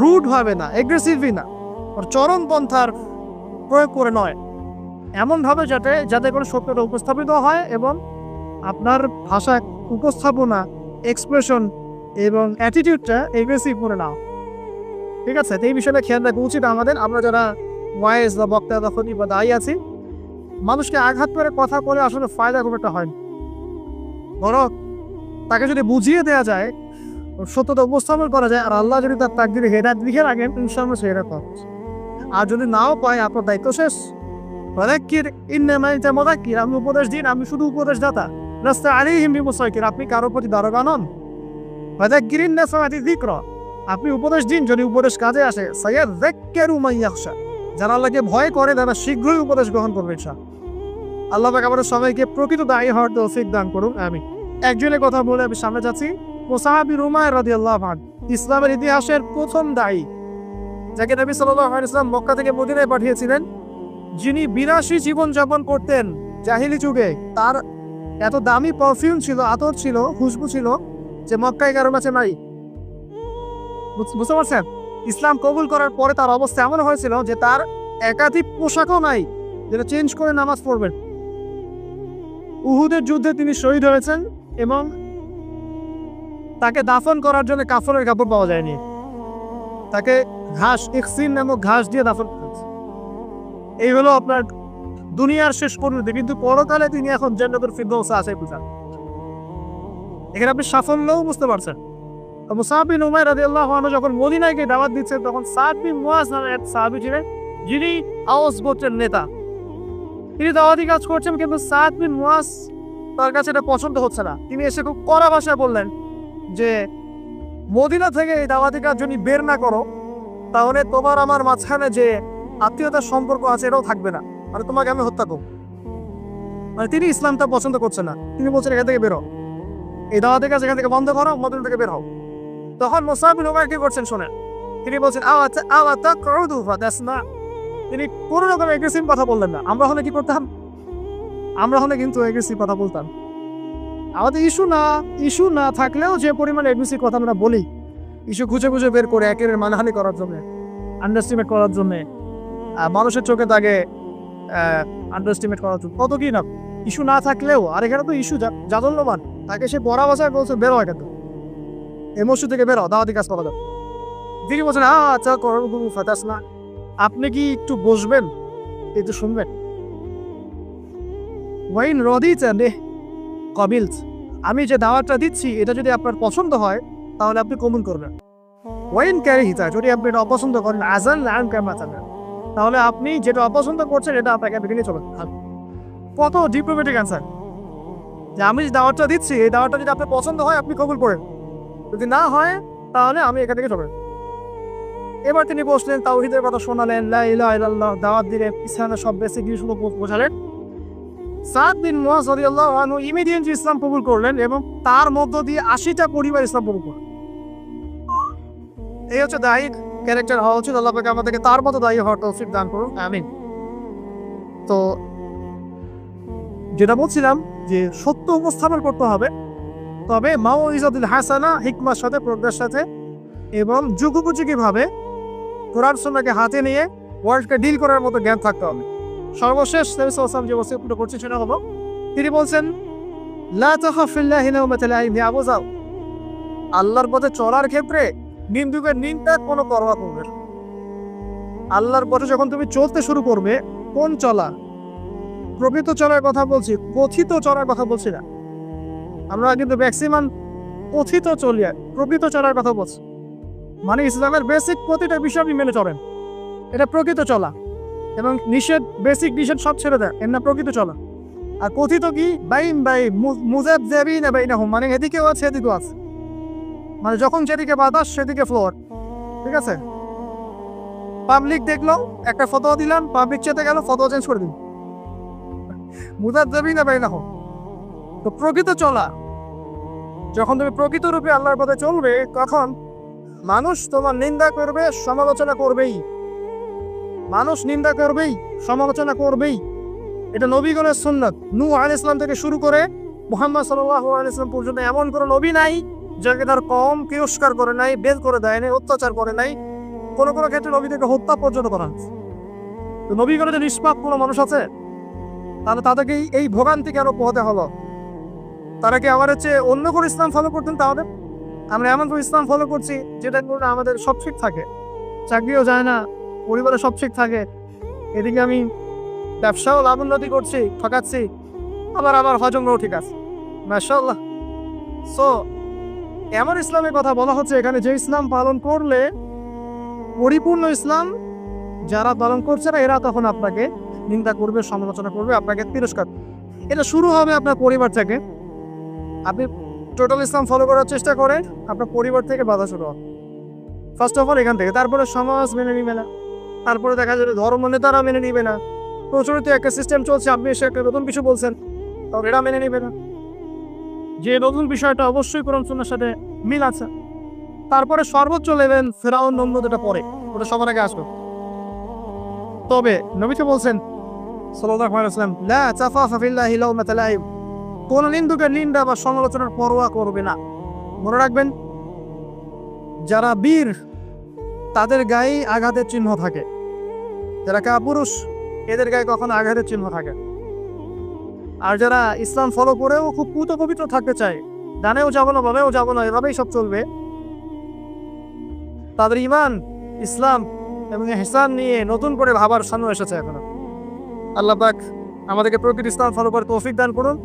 রুড হবে না, এগ্রেসিভলি না, আর চরম পন্থার প্রয়োগ করে নয়, এমনভাবে যাতে করে সত্যটা উপস্থাপিত হয় এবং আপনার ভাষা উপস্থাপনা, এক্সপ্রেশন এবং অ্যাটিটিউডটা এগ্রেসিভ করে নাও, ঠিক আছে। এই বিষয়টা খেয়াল রাখা উচিত আমাদের। আমরা যারা ওয়াইজ বা বক্তা বা খতিব বা দায়ী আছি, মানুষকে আঘাত করে কথা বলে আসলে ফায়দা খুব একটা হয় না। বরং তাকে যদি বুঝিয়ে দেওয়া যায়, সত্যতা উপস্থাপন করা যায়, আর আল্লাহ যদি তার তাকদীরে হেদায়েত লিখে রাখেন, ইনশাআল্লাহ সে হেদায়েত পাবে। আর যদি নাও পায়, আপনার দায়িত্ব শেষ। ফাযাক্কির ইন্নামা আনতা মুযাক্কির, আমি উপদেশ দিন, আমি শুধু উপদেশদাতা। লাস্তা আলাইহিম বিমুসাইতির, আপনি কারো প্রতি দারোগা নন। ফাযাক্কির ইন নাফাআতি যিকরা, আপনি উপদেশ দিন যদি উপদেশ কাজে আসে। সায়াযাক্কারু মান ইয়াখশা, যারা আল্লাহকে ভয় করে তারা শীঘ্রই উপদেশ গ্রহণ করবে ইনশাআল্লাহ। আল্লাহ পাক আমাদের সবাইকে প্রকৃত দায়ী হওয়ার তৌফিক দান করুন, আমিন। একজনের কথা বলে আমি সামনে যাচ্ছি। মুসআব বিন উমাইর রাদিয়াল্লাহু আনহু, ইসলামের ইতিহাসের প্রথম দায়ী, যাকে নবী সাল্লাল্লাহু আলাইহি ওয়াসাল্লাম মক্কা থেকে মদিনায় পাঠিয়েছিলেন, যিনি বিনাশী জীবন যাপন করতেন জাহিলি যুগে। তার এত দামি পারফিউম ছিল, আতর ছিল, খুশবু ছিল, যে মক্কায় কারো কাছে নাই। বুঝতে পারছেন? ইসলাম কবুল করার পরে তার অবস্থা এমন হয়েছিল যে তার একাধিক পোশাকও নাই, যেটা চেঞ্জ করে নামাজ পড়বেন। উহুদের যুদ্ধে তিনি শহীদ হয়েছেন এবং তাকে দাফন করার জন্য কাফনের কাপড় পাওয়া যায়নি। তাকে ঘাস, ইখসিন নামক ঘাস দিয়ে দাফন করেছে। এই হলো আপনার দুনিয়ার শেষ পরিণতি। কিন্তু পরকালে তিনি এখন জান্নাতুল ফিরদৌসে আছে, বুঝা। এখানে আপনি সাফল্যও বুঝতে পারছেন। মুসাব বিন উমাইর রাদিয়াল্লাহু আনহু যখন মদিনায় গিয়ে দাওয়াত দিচ্ছেন, তখন সাদ বিন মুয়াজ নামে এক সাহাবী ছিলেন, যিনি আওস গোত্রের নেতা। তিনি দাওয়াতি কাজ করছেন, কিন্তু সাদ বিন মুয়াজ তার কাছে এটা পছন্দ হচ্ছে না। তিনি এসে খুব কড়া ভাষায় বললেন যে, মদিনা থেকে এই দাওয়াতি কাজ যদি বের না করো, তাহলে তোমার আমার মাঝখানে যে আত্মীয়তার সম্পর্ক আছে এটাও থাকবে না, মানে তোমাকে আমি হত্যা করব। মানে তিনি ইসলামটা পছন্দ করছেন না। তিনি বলছেন, এখান থেকে বেরো, এই দাওয়াতি কাজ এখান থেকে বন্ধ করো, মদিনা থেকে বের হও। তখন মুসাব বিন উমাইর কি করছেন শোনেন। তিনি বলছেন, তিনি কোনো রকম এগ্রেসিভ কথা বললেন না। আমরা হলে কি করতাম? আমরা হলে কিন্তু এগ্রেসিভ কথা বলতাম। আমাদের ইস্যু না থাকলেও যে পরিমাণে এগ্রেসিভ কথা আমরা বলি, ইস্যু খুঁজে খুঁজে বের করে একের মানহানি করার জন্য, আন্ডারস্টিমেট করার জন্য, মানুষের চোখে তাকে আন্ডারস্টিমেট করার জন্য, কত কি না ইস্যু না থাকলেও। আর এখানে তো ইস্যু জাদল্যমান, তাকে সে বড় ভাষায় বলছে, বেরো এখান থেকে, এমসু থেকে বেরো, দাওয়াতি কাজ করা যাবে। তিনি বলছেন, আচ্ছা ফাতাস না, আপনি কি একটু বসবেন, একটু শুনবেন? ওয়াইন রদিতা নে কবিল, আমি যে দাওয়াতটা দিচ্ছি এটা যদি আপনার পছন্দ হয় তাহলে আপনি কবুল করবেন। ওয়াইন ক্যারিহিতা, যদি আপনি এটা অপছন্দ করেন, আজান লান কামাতান, তাহলে আপনি যেটা অপছন্দ করছেন এটা আপনাকে বেরিয়ে চলেন। কত ডিপ্লোম্যাটিক অ্যান্সার, যে আমি যে দাওয়াতটা দিচ্ছি এই দাওয়াতটা যদি আপনার পছন্দ হয় আপনি কবুল করেন, যদি না হয় তাহলে আমি এখান থেকে চলেন। এবার তিনি বসলেন, তাওহীদের কথা শোনালেন, লা ইলাহা ইল্লাল্লাহ দাওয়াত দিলেন, ইসলামের সব বেসিক জিনিসগুলো বোঝালেন। সাদ বিন মুয়াজ রাদিয়াল্লাহু আনহু ইমিডিয়েটলি ইসলাম কবুল করলেন এবং তার মধ্য দিয়ে 80টা পরিবার ইসলাম কবুল করলেন। এই হচ্ছে দায়ী ক্যারেক্টার হওয়া উচিত। আল্লাহ পাক আমাদেরকে তার মতো দায়ী হওয়ার তৌফিক দান করুন, আমিন। তো যেটা বলছিলাম যে সত্য উপস্থাপন করতে হবে, তবে মাউইজাতুল হাসানা, হিকমার সাথে, প্রজ্ঞার সাথে এবং যুগোপযোগী ভাবে কোরআন সুন্নাহকে হাতে নিয়ে ওয়ার্ল্ডকে ডিল করার মতো জ্ঞান থাকতে হবে। সর্বশেষ নবী সাল্লাল্লাহু আলাইহি ওয়াসাল্লাম যে ওসিয়ত করছেন সেটা হলো, তিনি বলছেন, লা তাখাফিল্লাহি লাওমাতা লাইম, আবু যাও, আল্লাহর পথে চলার ক্ষেত্রে নিন্দুকের নিন্দা কোনো পরোয়া করবে না। আল্লাহর পথে যখন তুমি চলতে শুরু করবে, কোন চলা? প্রকৃত চলার কথা বলছি, কথিত চলার কথা বলছি না। আমরা কিন্তু ম্যাক্সিমাম কথিত চলি, প্রকৃত চলার কথা বলছি। মানে ইসলামের বেসিক প্রতিটা বিষয় আপনি মেনে চলেন, এটা প্রকৃত চলা। এবং নিষেধ, বেসিক নিষেধ সব ছেড়ে দেয়, এমন প্রকৃত চলা। আর কথিত কি? মানে এদিকেও আছে এদিকেও আছে, মানে যখন যেদিকে বাতাস সেদিকে ফ্লোর, ঠিক আছে? পাবলিক দেখলো, একটা ফতোয়া দিলাম, পাবলিক চেতে গেল, ফতোয়া চেঞ্জ করে দিন, মুযাবযাবিনা বাইনাহুম। তো প্রকৃত চলা, যখন তুমি প্রকৃত রূপে আল্লাহর পথে চলবে, তখন মানুষ তোমার নিন্দা করবে, সমালোচনা করবেই। মানুষ নিন্দা করবেই, সমালোচনা করবেই। এটা নবীগণের সুন্নাত। নূহ আলাইহিস সালাম থেকে শুরু করে মুহাম্মদ সাল্লাল্লাহু আলাইহি ওয়াসাল্লাম পর্যন্ত এমন কোনো নবী নাই যাকে তার কওম তিরস্কার করে নাই, বের করে দেয় নাই, অত্যাচার করে নাই। কোনো কোনো ক্ষেত্রে নবীদেরকে হত্যা পর্যন্ত করা হয়েছে। তো নবীগণের যে নিষ্পাপ কোনো মানুষ আছে, তাহলে তাদেরকে এই ভোগান্তি কেন পোহাতে হলো? তারা কি আমার হচ্ছে অন্য কোনো ইসলাম ফলো করতেন? তাহলে আমরা এমন কোনো ইসলাম ফলো করছি যেটা করে আমাদের সব ঠিক থাকে, চাকরিও যায় না, পরিবারে সব ঠিক থাকে, এদিকে আমি ব্যবসাও লাভ উন্নতি করছি, ঠকাচ্ছি, আবার আমার হজমরাও ঠিক আছে, মাশাআল্লাহ। সো এমন ইসলামের কথা বলা হচ্ছে এখানে, যে ইসলাম পালন করলে, পরিপূর্ণ ইসলাম যারা পালন করছে না, এরা তখন আপনাকে নিন্দা করবে, সমালোচনা করবে, আপনাকে তিরস্কার। এটা শুরু হবে আপনার পরিবার থেকে। আপনি টোটাল ইসলাম ফলো করার চেষ্টা করেন, আপনার পরিবার থেকে বাধা শুরু হবে ফার্স্ট অফ অল, এখান থেকে। তারপরে সমাজ মেনে নিবে না, তারপরে দেখা যাবে ধর্ম নেতারা মেনে নিবে না। প্রচলিত একটা সিস্টেম চলছে, আপনি এসে একটা নতুন কিছু বলছেন, তখন এরা মেনে নিবে না, যে নতুন বিষয়টা অবশ্যই কোরআন সুন্নাহর সাথে মিল আছে। তারপরে সর্বোচ্চ লেভেল ফেরাউন, নমরুদ, এটা পরে, ওটা সবার আগে আসবে। তবে নবী তো বলছেন সাল্লাল্লাহু আলাইহি ওয়াসাল্লাম, লা তাখাফা ফিল্লাহি লাওমাতা লাইম, কোন নিন্দুকের নিন্দা বা সমালোচনার পরোয়া করবে না। মনে রাখবেন, যারা বীর তাদের গায়ে আঘাতের চিহ্ন থাকে, যারা কাপুরুষ এদের গায়ে কখনো আঘাতের চিহ্ন থাকে। আর যারা ইসলাম ফলো করেও খুব পুত পবিত্র থাকতে চায়, ডানেও যাবো না বামেও যাবো না, এভাবেই সব চলবে, তাদের ইমান, ইসলাম এবং ইহসান নিয়ে নতুন করে ভাবার সামনে এসেছে এখনো। আল্লাহ পাক আমাদেরকে প্রকৃত ইসলাম ফলো করে তৌফিক দান করুন।